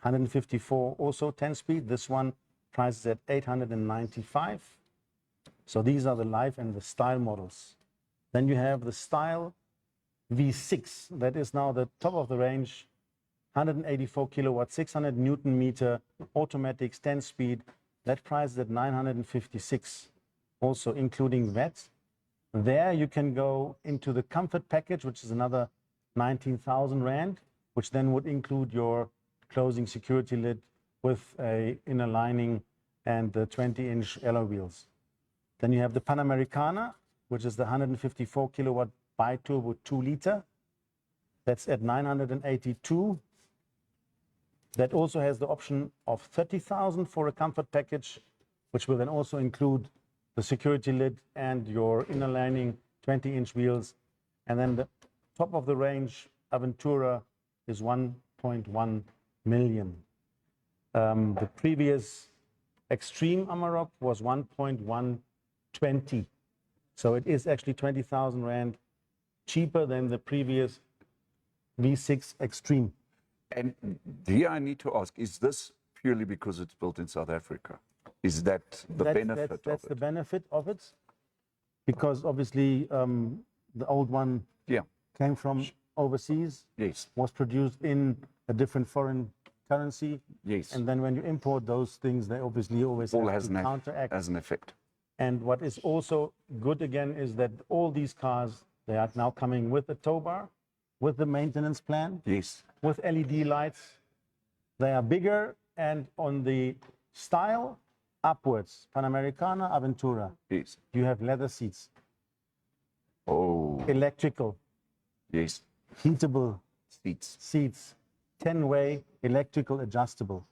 154, also 10-speed. This one prices at 895. So these are the Live and the Style models. Then you have the Style V6. That is now the top of the range, 184 kilowatt, 600 Newton meter, automatics, 10-speed. That price is at 956, also including VAT. There you can go into the comfort package, which is another 19,000 Rand, which then would include your closing security lid with a inner lining and the 20-inch alloy wheels. Then you have the Panamericana, which is the 154 kilowatt bi-turbo 2-liter. That's at 982. That also has the option of 30,000 for a comfort package, which will then also include the security lid and your inner lining, 20-inch wheels. And then the top of the range Aventura is 1.1 million. The previous Extreme Amarok was 1.120. So it is actually 20,000 Rand cheaper than the previous V6 Extreme. And here I need to ask, is this purely because it's built in South Africa? Is that the benefit of it? That's the benefit of it, because obviously the old one came from overseas, Yes. was produced in a different foreign currency, Yes. and then when you import those things, they obviously always All have has to counteract. as an effect. And what is also good again is that all these cars, they are now coming with a tow bar, with the maintenance plan, Yes. with LED lights. They are bigger, and on the Style upwards, Panamericana, Aventura, Yes. you have leather seats, Oh, electrical, yes. heatable Seats. 10-way electrical adjustable,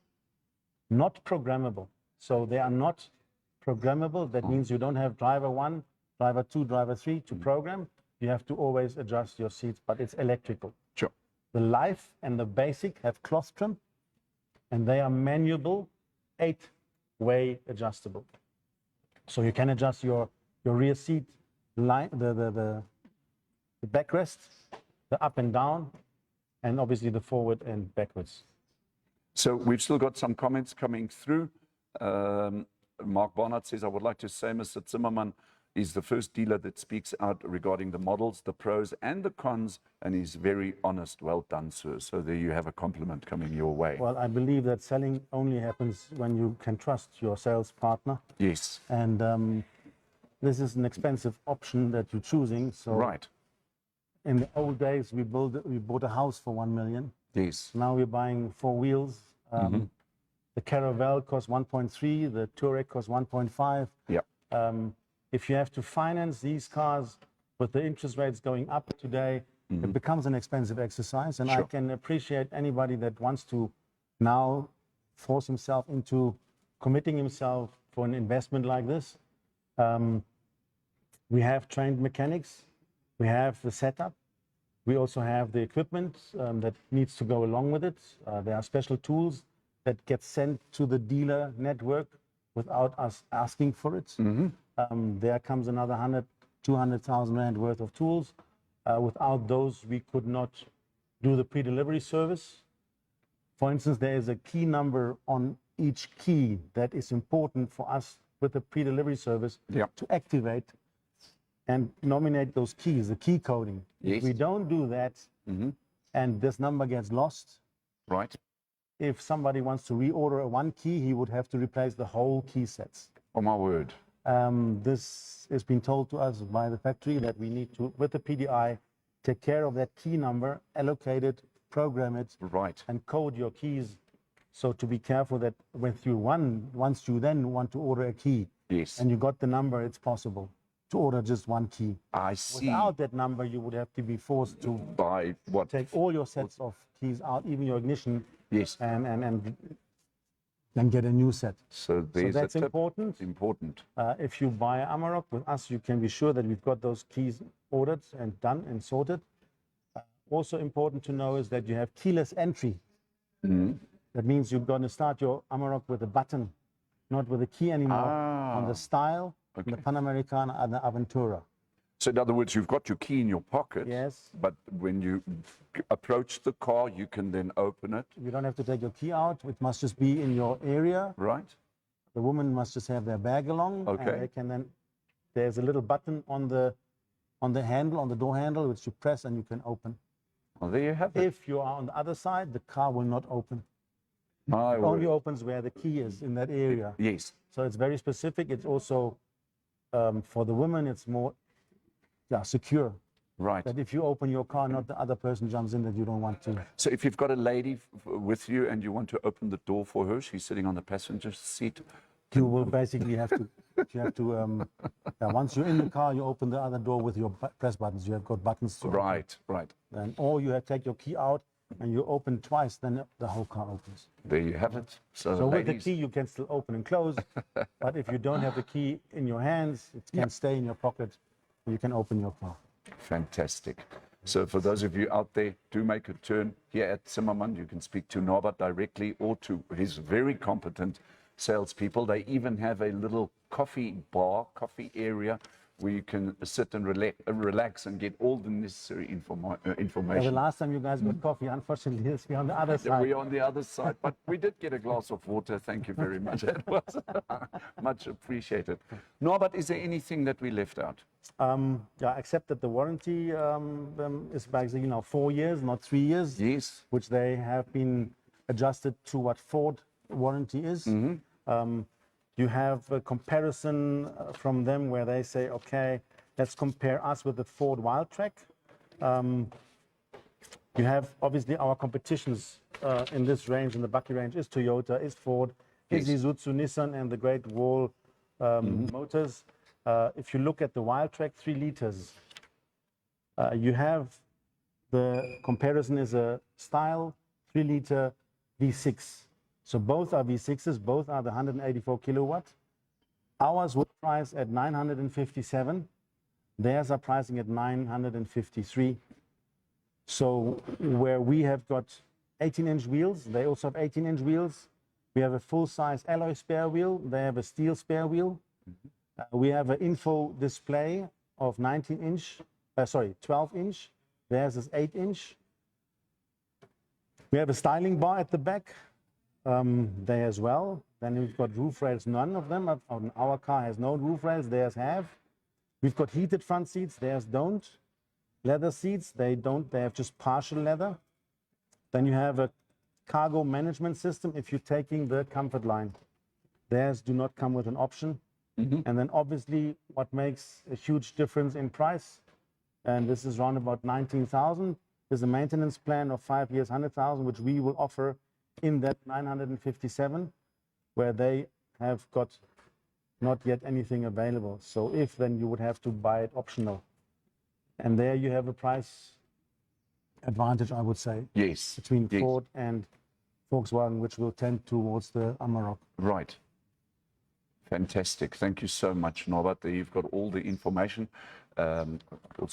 not programmable. So they are not programmable. That means you don't have driver 1, driver 2, driver 3 to program. You have to always adjust your seats, but it's electrical. Sure. The Life and the Basic have cloth trim, and they are manual, 8-way adjustable. So you can adjust your rear seat, the backrest, the up and down, and obviously the forward and backwards. So we've still got some comments coming through. Mark Barnard says, I would like to say Mr. Zimmermann is the first dealer that speaks out regarding the models, the pros and the cons, and he's very honest. Well done, sir. So there you have a compliment coming your way. Well, I believe that selling only happens when you can trust your sales partner. Yes. And this is an expensive option that you're choosing. So Right. in the old days, we bought a house for 1 million. Yes. Now we're buying 4 wheels. The Caravelle costs 1.3, the Touareg costs 1.5. Yeah. If you have to finance these cars with the interest rates going up today, it becomes an expensive exercise. And I Sure. can appreciate anybody that wants to now force himself into committing himself for an investment like this. We have trained mechanics. We have the setup. We also have the equipment that needs to go along with it. There are special tools that get sent to the dealer network without us asking for it. There comes another 100, 200,000 Rand worth of tools. Without those, we could not do the pre-delivery service. For instance, there is a key number on each key that is important for us with the pre-delivery service to activate and nominate those keys, the key coding. Yes. If we don't do that and this number gets lost, Right. if somebody wants to reorder a 1 key, he would have to replace the whole key sets. Oh, my word. This has been told to us by the factory that we need to, with the PDI, take care of that key number, allocate it, program it, Right. and code your keys. So to be careful that once you then want to order a key Yes. and you got the number, it's possible to order just 1 key. I see. Without that number, you would have to be forced to By what? take all your sets of keys out, even your ignition, Yes. and then get a new set. So there's that's a tip. important. Important. If you buy Amarok with us, you can be sure that we've got those keys ordered and done and sorted. Also important to know is that you have keyless entry. That means you're going to start your Amarok with a button, not with a key anymore, on the Style, on the Panamericana, and the Aventura. So in other words, you've got your key in your pocket. Yes. But when you approach the car, you can then open it. You don't have to take your key out. It must just be in your area. Right. The woman must just have their bag along. Okay. And they can then, there's a little button on the handle, on the door handle, which you press and you can open. Well, there you have it. If you are on the other side, the car will not open. My It only word. opens where the key is in that area. Yes. So it's very specific. It's also, for the women, it's more secure. Right. That if you open your car, not the other person jumps in that you don't want to. So if you've got a lady with you and you want to open the door for her, she's sitting on the passenger seat. You will basically have to, once you're in the car, you open the other door with your press buttons. You have got buttons to open. Right. Right. Then, or you have take your key out and you open twice, then the whole car opens. There you have it. So, So with the ladies, key, you can still open and close. But if you don't have the key in your hands, it can stay in your pocket. You can open your car. fantastic. So for those of you out there, do make a turn here at Zimmermann. You can speak to Norbert directly or to his very competent salespeople. They even have a little coffee bar, coffee area where you can sit and relax and get all the necessary The information. last time you guys got coffee, unfortunately, it's on the other side. We're on the other side, but we did get a glass of water. Thank you very much. That was much appreciated. Norbert, is there anything that we left out? Except that the warranty is basically 4 years, not 3 years. Yes. Which they have been adjusted to what Ford warranty is. You have a comparison from them where they say, okay, let's compare us with the Ford Wildtrak. You have obviously our competitions in this range, in the Bucky range, is Toyota, is Ford, is Isuzu, Nissan, and the Great Wall Motors. If you look at the Wildtrak 3 liters, you have the comparison is a Style 3 liter V6. So both are V6s, both are the 184 kilowatt. Ours will price at 957. Theirs are pricing at 953. So where we have got 18-inch wheels, they also have 18-inch wheels. We have a full-size alloy spare wheel. They have a steel spare wheel. We have an info display of 12-inch. Theirs is 8-inch. We have a styling bar at the back. they as well. Then we've got roof rails, none of them. Our car has no roof rails, theirs have. We've got heated front seats, theirs don't. Leather seats, they don't, they have just partial leather. Then you have a cargo management system if you're taking the comfort line. Theirs do not come with an option. And then obviously what makes a huge difference in price, and this is around about 19,000, is a maintenance plan of 5 years, 100,000, which we will offer in that 957, where they have got not yet anything available. So if, then you would have to buy it optional. And there you have a price advantage, I would say, Yes. between Yes. Ford and Volkswagen, which will tend towards the Amarok. Right. Fantastic. Thank you so much, Norbert. There you've got all the information. Also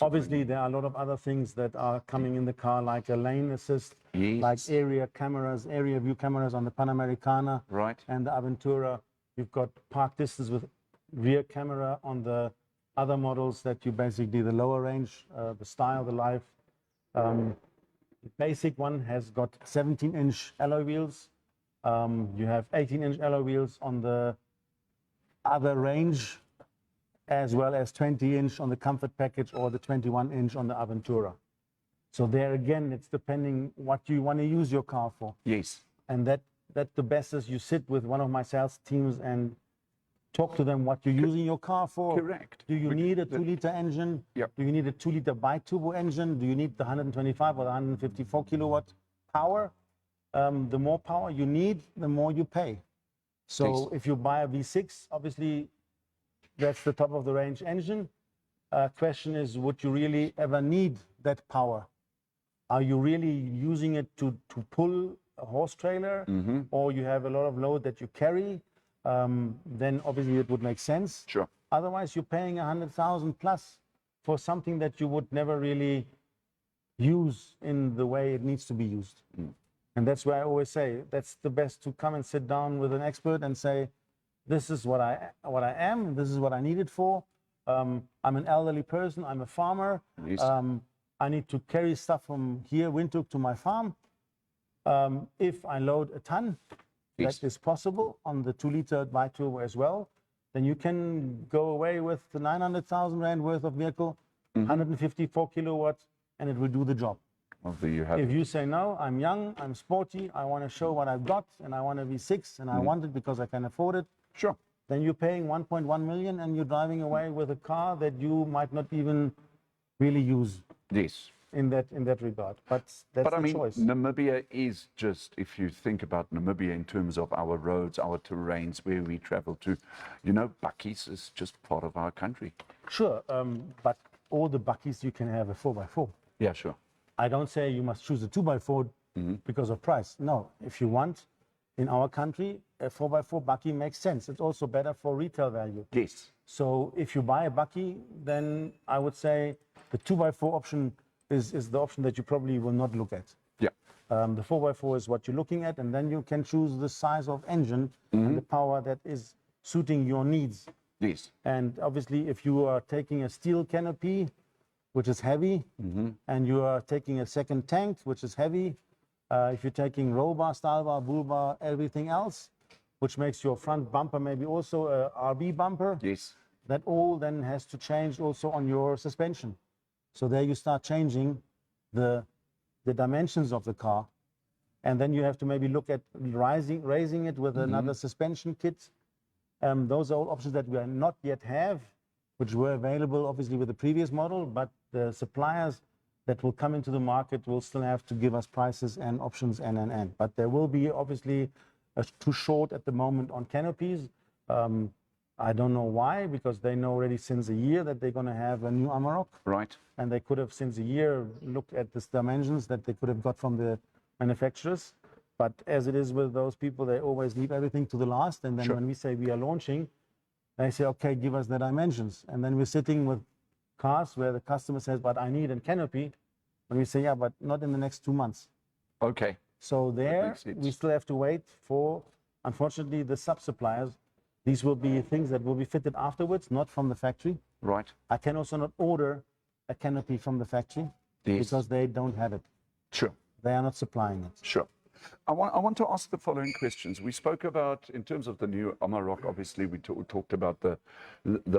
Obviously, there are a lot of other things that are coming in the car, like a lane assist, Yes. like area cameras, area view cameras on the Panamericana Right. and the Aventura. You've got park distance with rear camera on the other models that you basically, the lower range, the Style, the Life. The basic one has got 17-inch alloy wheels. You have 18-inch alloy wheels on the other range, as well as 20-inch on the Comfort package or the 21-inch on the Aventura. So there again, it's depending what you want to use your car for. Yes. And that the best is you sit with one of my sales teams and talk to them what you're using your car for. Correct. Do you need a 2-liter engine? Yep. Do you need a 2-liter bi-turbo engine? Do you need the 125 or the 154 kilowatt power? The more power you need, the more you pay. So Yes. if you buy a V6, obviously that's the top of the range engine. Question is, would you really ever need that power? Are you really using it to pull a horse trailer, or you have a lot of load that you carry? Then obviously it would make sense. Sure. Otherwise, you're paying 100,000 plus for something that you would never really use in the way it needs to be used. And that's why I always say that's the best, to come and sit down with an expert and say, this is what I am, this is what I need it for. I'm an elderly person, I'm a farmer. Yes. I need to carry stuff from here, Windhoek, to my farm. If I load a ton, Yes. that is possible on the 2-liter bi-turbo as well, then you can go away with the 900,000 Rand worth of vehicle, 154 kilowatts, and it will do the job. Well, there you have If it. you say, no, I'm young, I'm sporty, I want to show what I've got, and I want a V6, and I want it because I can afford it, Sure. then you're paying 1.1 million and you're driving away with a car that you might not even really use Yes. in that regard. But that's But I the mean, choice. Namibia is just, if you think about Namibia in terms of our roads, our terrains, where we travel to, you know, bakkies is just part of our country. Sure, but all the bakkies you can have a 4x4. Yeah, sure. I don't say you must choose a 2x4 because of price. No, if you want, in our country, a 4x4 bakkie makes sense. It's also better for retail value. Yes. So if you buy a bakkie, then I would say the 2x4 option is the option that you probably will not look at. Yeah. The 4x4 is what you're looking at, and then you can choose the size of engine and the power that is suiting your needs. Yes. And obviously, if you are taking a steel canopy, which is heavy, and you are taking a second tank, which is heavy, if you're taking roll bar, style bar, bull bar, everything else, which makes your front bumper maybe also a RB bumper, Yes. that all then has to change also on your suspension. So there you start changing the dimensions of the car. And then you have to maybe look at raising it with another suspension kit. Those are all options that we are not yet have, which were available obviously with the previous model, but the suppliers that will come into the market will still have to give us prices and options and. But there will be obviously too short at the moment on canopies. I don't know why, because they know already since a year that they're going to have a new Amarok. Right. And they could have since a year looked at the dimensions that they could have got from the manufacturers. But as it is with those people, they always leave everything to the last. And then Sure. when we say we are launching, they say, okay, give us the dimensions. And then we're sitting with cars where the customer says, but I need a canopy. And we say, yeah, but not in the next 2 months. Okay. So there, makes sense. we still have to wait for, unfortunately, the sub-suppliers. These will be things that will be fitted afterwards, not from the factory. Right. I can also not order a canopy from the factory Yes. because they don't have it. Sure. They are not supplying it. Sure. I want to ask the following questions. We spoke about, in terms of the new Amarok, obviously we talked about the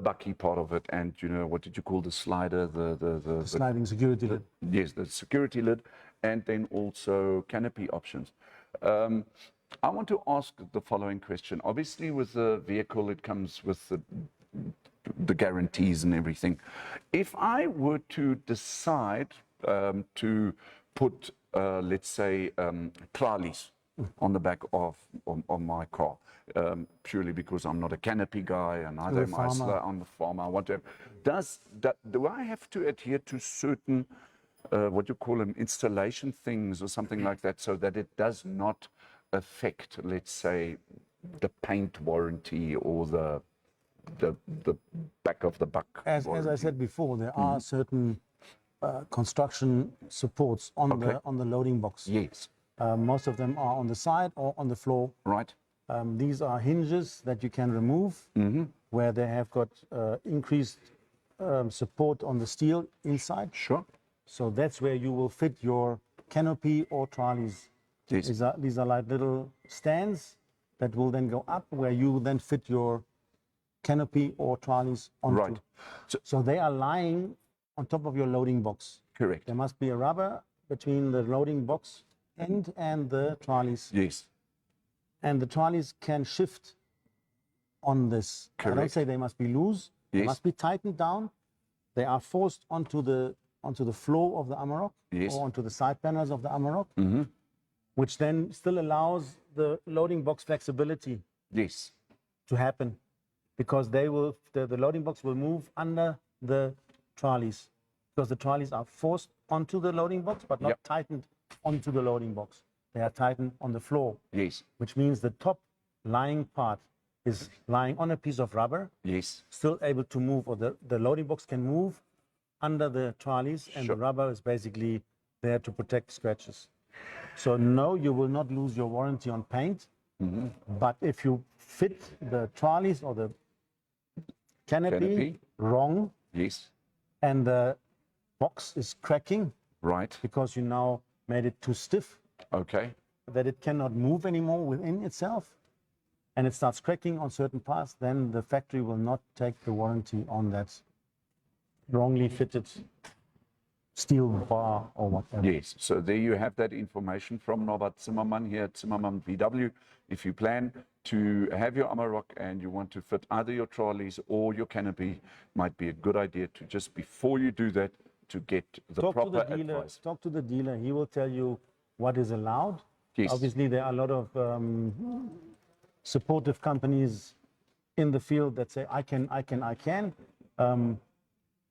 bucky part of it, and what did you call the slider, the Sliding security lid. yes, the security lid, and then also canopy options. I want to ask the following question. Obviously, with the vehicle, it comes with the guarantees and everything. If I were to decide to put, let's say, trolleys on the back of my car, purely because I'm not a canopy guy and neither am I. I'm a farmer, whatever. Do I have to adhere to certain, what you call them, installation things or something like that, so that it does not affect, let's say, the paint warranty or the back of the buck? As I said before, there are certain construction supports on the loading box. Yes. Most of them are on the side or on the floor. Right. These are hinges that you can remove, where they have got increased support on the steel inside. Sure. So that's where you will fit your canopy or trolleys. Yes. These are like little stands that will then go up, where you then fit your canopy or trolleys onto. Right. So they are lying on top of your loading box. Correct. There must be a rubber between the loading box end and the trolleys. Yes. And the trolleys can shift on this. I don't Correct. say they must be loose. They Yes. must be tightened down. They are forced onto the floor of the Amarok, Yes. or onto the side panels of the Amarok, Mm-hmm. which then still allows the loading box flexibility Yes. to happen, because the loading box will move under the trolleys, because the trolleys are forced onto the loading box but not Yep. tightened onto the loading box. They are tightened on the floor, Yes. which means the top lying part is lying on a piece of rubber, Yes. still able to move, or the loading box can move under the trolleys, and Sure. the rubber is basically there to protect scratches. So no, you will not lose your warranty on paint, but if you fit the trolleys or the canopy wrong, Yes. and the box is cracking Right. because you now made it too stiff Okay. that it cannot move anymore within itself, and it starts cracking on certain parts, then the factory will not take the warranty on that wrongly fitted steel bar or whatever. Yes. So there you have that information from Norbert Zimmermann here at Zimmermann VW. If you plan to have your Amarok and you want to fit either your trolleys or your canopy, might be a good idea to just, before you do that, to get the Talk to proper the dealer. advice. Talk to the dealer. He will tell you what is allowed. Yes. Obviously, there are a lot of supportive companies in the field that say, I can.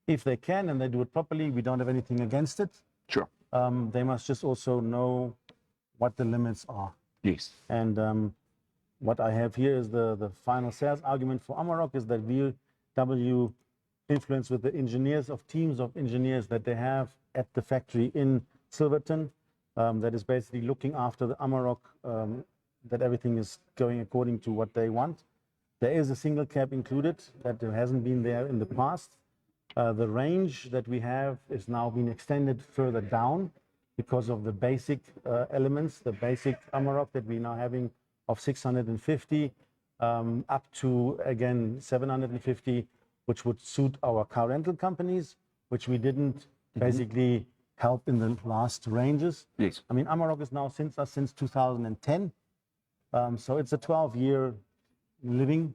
If they can and they do it properly, we don't have anything against it. Sure. They must just also know what the limits are. Yes. And what I have here is the final sales argument for Amarok is that VW, influenced with the engineers of teams of engineers that they have at the factory in Silverton, that is basically looking after the Amarok, that everything is going according to what they want. There is a single cab included that hasn't been there in the past. The range that we have is now being extended further down because of the basic elements, the basic Amarok that we're now having of 650 up to, again, 750, which would suit our car rental companies, which we didn't basically help in the last ranges. Yes. I mean, Amarok is now since 2010. So it's a 12-year living,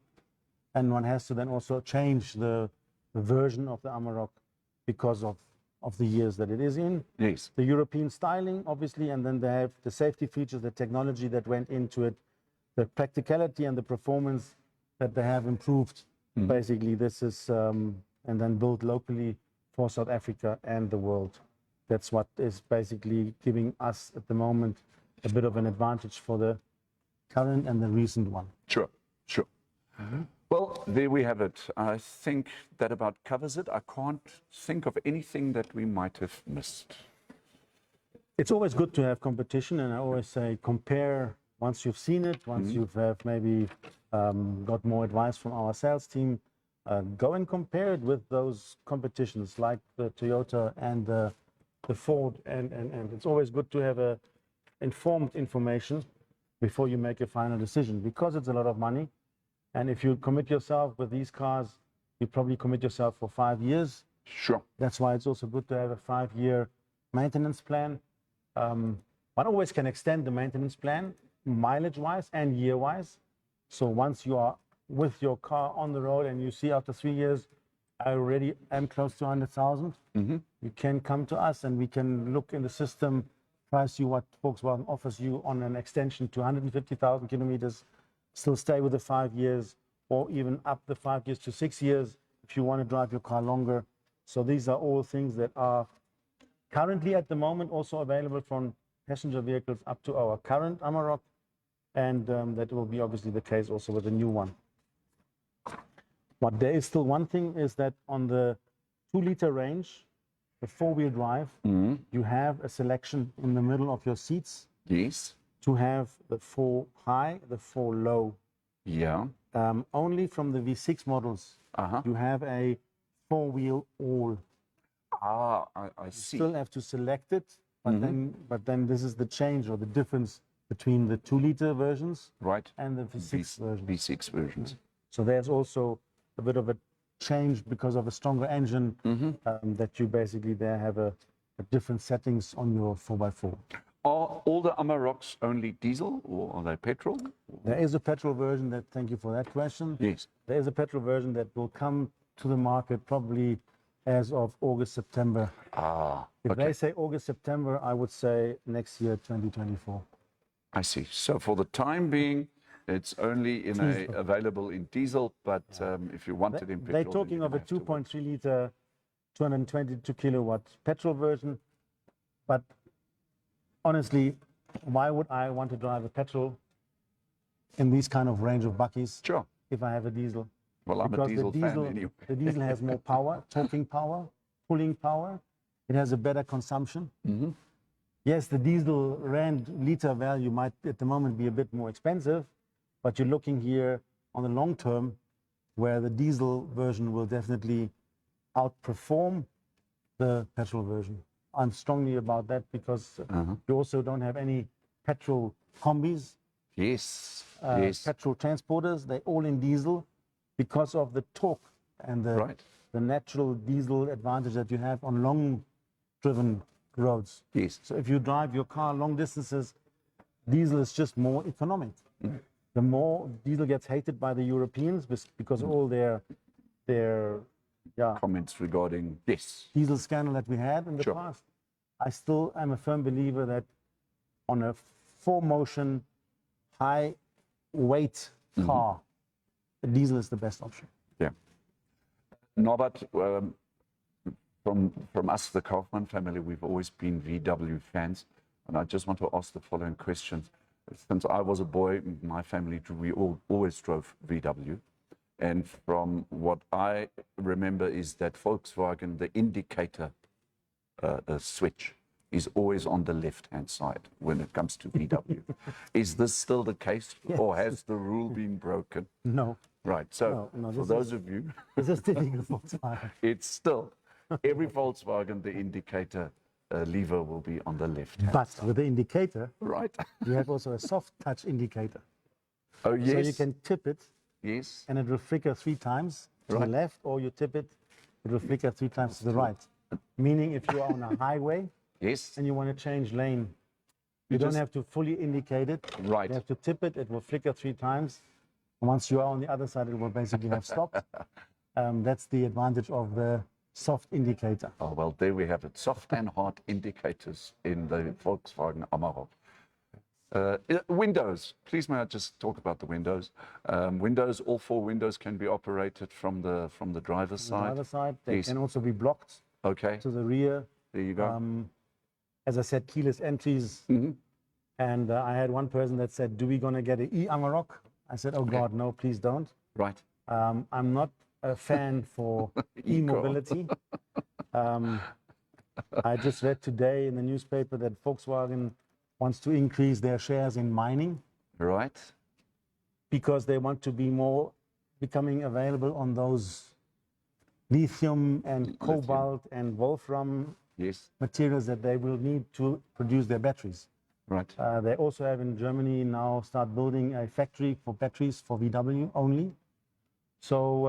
and one has to then also change the version of the Amarok because of the years that it is in. Yes. The European styling, obviously, and then they have the safety features, the technology that went into it, the practicality and the performance that they have improved. Basically, this is, and then built locally for South Africa and the world. That's what is basically giving us at the moment a bit of an advantage for the current and the recent one. Sure. Sure. Well, there we have it. I think that about covers it. I can't think of anything that we might have missed. It's always good to have competition, and I always say compare once you've seen it, once you have maybe got more advice from our sales team. Go and compare it with those competitions like the Toyota and the Ford, and it's always good to have a informed information before you make a final decision, because it's a lot of money. And if you commit yourself with these cars, you probably commit yourself for 5 years. Sure. That's why it's also good to have a 5-year maintenance plan. One always can extend the maintenance plan mileage-wise and year-wise. So once you are with your car on the road and you see after 3 years, I already am close to 100,000, you can come to us and we can look in the system, price you what Volkswagen offers you on an extension to 150,000 kilometers, still stay with the 5 years, or even up the 5 years to 6 years if you want to drive your car longer. So these are all things that are currently at the moment also available from passenger vehicles up to our current Amarok, and that will be obviously the case also with the new one. But there is still one thing, is that on the 2-liter range, the 4-wheel drive, you have a selection in the middle of your seats Yes. to have the 4 high, the 4 low. Yeah. Only from the V6 models, you have a 4-wheel all. Ah, I see. Still have to select it, but then this is the change or the difference between the 2-liter versions Right. and the V6 version. V6 versions. So there's also a bit of a change because of a stronger engine, that you basically there have a different settings on your 4x4. Are all the Amaroks only diesel or are they petrol? There is a petrol version that, thank you for that question. Yes. There is a petrol version that will come to the market probably as of August, September. Ah, If okay. they say August, September, I would say next year, 2024. I see. So for the time being, it's only available in diesel, but if you want it in petrol, They're then talking you're of a gonna have to wait. 2.3 liter, 222 kilowatt petrol version. But honestly, why would I want to drive a petrol in these kind of range of buckies Sure. if I have a diesel? Well, I'm a Because diesel fan anyway. the diesel has more power, torquing power, pulling power. It has a better consumption. Yes, the diesel rand liter value might at the moment be a bit more expensive, but you're looking here on the long term where the diesel version will definitely outperform the petrol version. I'm strongly about that because you also don't have any petrol combis, Yes. petrol transporters. They're all in diesel because of the torque and the natural diesel advantage that you have on long-driven roads. Yes. So if you drive your car long distances, diesel is just more economic. The more diesel gets hated by the Europeans because of all their Comments regarding diesel scandal that we had in the Sure. past. I still am a firm believer that on a 4-motion, high-weight car, the diesel is the best option. Yeah. Norbert, from us, the Kaufmann family, we've always been VW fans. And I just want to ask the following questions. Since I was a boy, my family, we always drove VW. And from what I remember is that Volkswagen, the indicator switch is always on the left-hand side when it comes to VW. Is this still the case, or has the rule been broken? No. Right. So No, for those of you, This is typical Volkswagen. it's still every Volkswagen, the indicator lever will be on the left. But with the indicator, Right. you have also a soft touch indicator. Oh, yes. So you can tip it Yes. and it will flicker 3 times to the left, or you tip it, it will flicker 3 times to the right. Meaning if you are on a highway Yes. and you want to change lane, you don't have to fully indicate it. Right. You have to tip it, it will flicker 3 times. And once you are on the other side, it will basically have stopped. That's the advantage of the soft indicator. Oh, well, there we have it. Soft and hard indicators in the Volkswagen Amarok. Windows. Please, may I just talk about the windows? Windows, all 4 windows can be operated from the driver's The side. driver's side, they Yes. can also be blocked Okay. to the rear. There you go. As I said, keyless entries. And I had one person that said, do we gonna get an e-Amarok? I said, oh God, no, please don't. Right. I'm not a fan for e-mobility. I just read today in the newspaper that Volkswagen wants to increase their shares in mining Right. because they want to be more becoming available on those lithium and cobalt and wolfram Yes. materials that they will need to produce their batteries. Right. They also have in Germany now start building a factory for batteries for VW only. So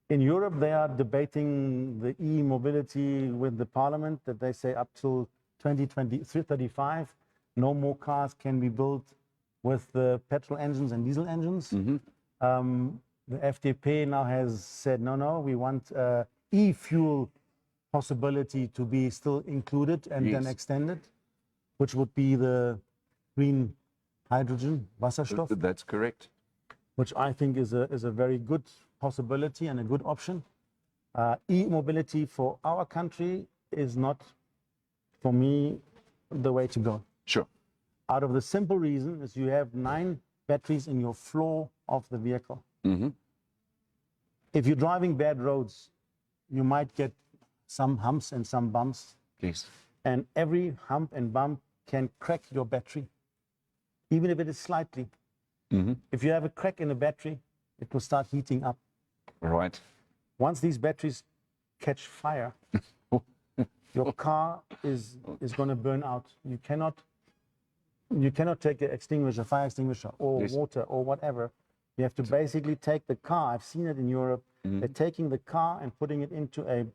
in Europe, they are debating the e-mobility with the parliament, that they say up till 2035, no more cars can be built with the petrol engines and diesel engines. The FDP now has said, no, we want e-fuel possibility to be still included and then extended, which would be the green hydrogen, Wasserstoff, That's correct. which I think is a very good possibility and a good option. E-mobility for our country is not, for me, the way to go. Sure. Out of the simple reason is you have 9 batteries in your floor of the vehicle. If you're driving bad roads, you might get some humps and some bumps. Yes. And every hump and bump can crack your battery, even if it is slightly. If you have a crack in a battery, it will start heating up. Right. Once these batteries catch fire, your car is going to burn out. You cannot take an extinguisher, fire extinguisher, or water or whatever. You have to basically take the car. I've seen it in Europe. They're taking the car and putting it into a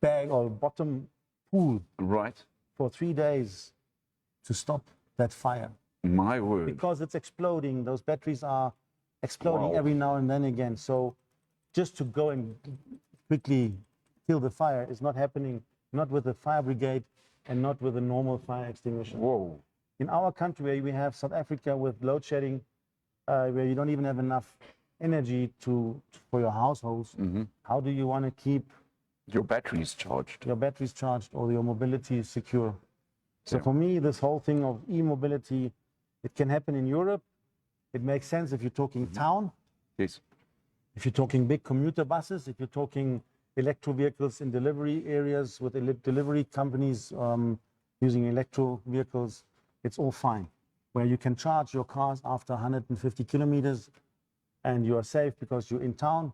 bag or bottom pool Right. for 3 days to stop that fire. My word. Because it's exploding. Those batteries are exploding every now and then again. So just to go and quickly kill the fire is not happening, not with the fire brigade and not with a normal fire extinguisher. Whoa. In our country, where we have South Africa with load shedding, where you don't even have enough energy for your households, how do you want to keep Your battery's charged. your batteries charged or your mobility secure? So for me, this whole thing of e-mobility, it can happen in Europe. It makes sense if you're talking town, Yes. if you're talking big commuter buses, if you're talking electro vehicles in delivery areas with delivery companies using electro vehicles, it's all fine. Where you can charge your cars after 150 kilometers and you are safe because you're in town.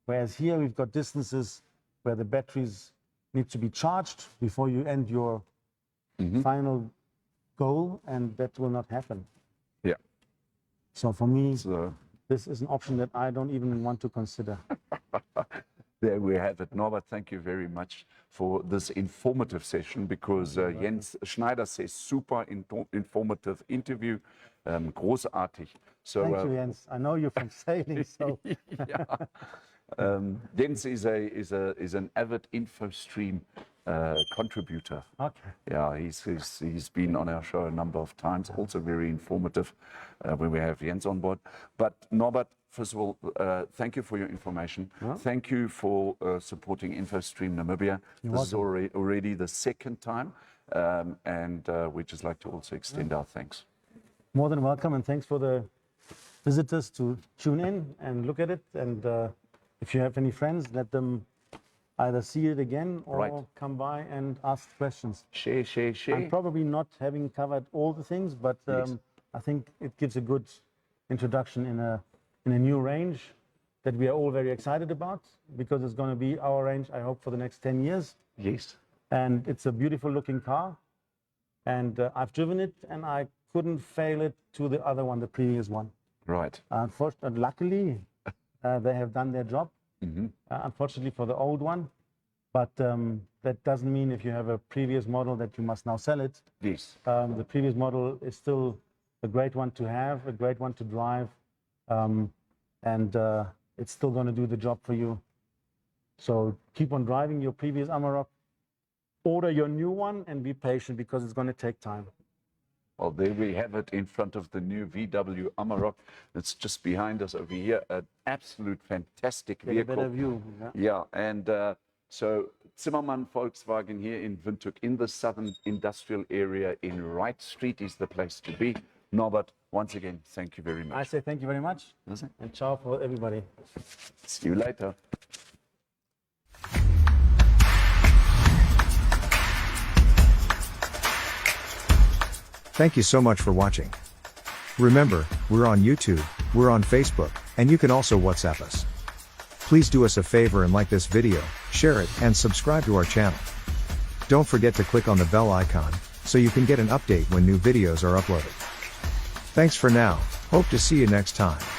Whereas here we've got distances where the batteries need to be charged before you end your final goal, and that will not happen. Yeah. So for me, So this is an option that I don't even want to consider. there we have it. Norbert, thank you very much for this informative session, because Jens Schneider says super informative interview. Großartig. So, Thank you, Jens. I know you're from sailing, so Jens is an avid InfoStream contributor. okay. Yeah, he's been on our show a number of times. Also very informative when we have Jens on board. But Norbert, first of all, thank you for your information. Thank you for supporting InfoStream Namibia. This is already the second time, and we'd just like to also extend our thanks. More than welcome, and thanks for the visitors to tune in and look at it. And if you have any friends, let them either see it again or come by and ask questions. Share. I'm probably not having covered all the things, but I think it gives a good introduction in a new range that we are all very excited about, because it's going to be our range, I hope, for the next 10 years. Yes. And it's a beautiful looking car. And I've driven it, and I couldn't fail it to the other one, the previous one. Right. Unfortunately, luckily, they have done their job. Unfortunately for the old one, but that doesn't mean if you have a previous model that you must now sell it. Yes. The previous model is still a great one to have, a great one to drive, and it's still going to do the job for you. So keep on driving your previous Amarok, order your new one, and be patient, because it's going to take time. Well, there we have it in front of the new VW Amarok. It's just behind us over here. An absolute fantastic Get a vehicle. better view. Yeah, and so Zimmermann Volkswagen here in Windhoek, in the southern industrial area in Wright Street, is the place to be. Norbert, once again, thank you very much. I say thank you very much, and ciao for everybody. See you later. Thank you so much for watching. Remember, we're on YouTube, we're on Facebook, and you can also WhatsApp us. Please do us a favor and like this video, share it, and subscribe to our channel. Don't forget to click on the bell icon, so you can get an update when new videos are uploaded. Thanks for now, hope to see you next time.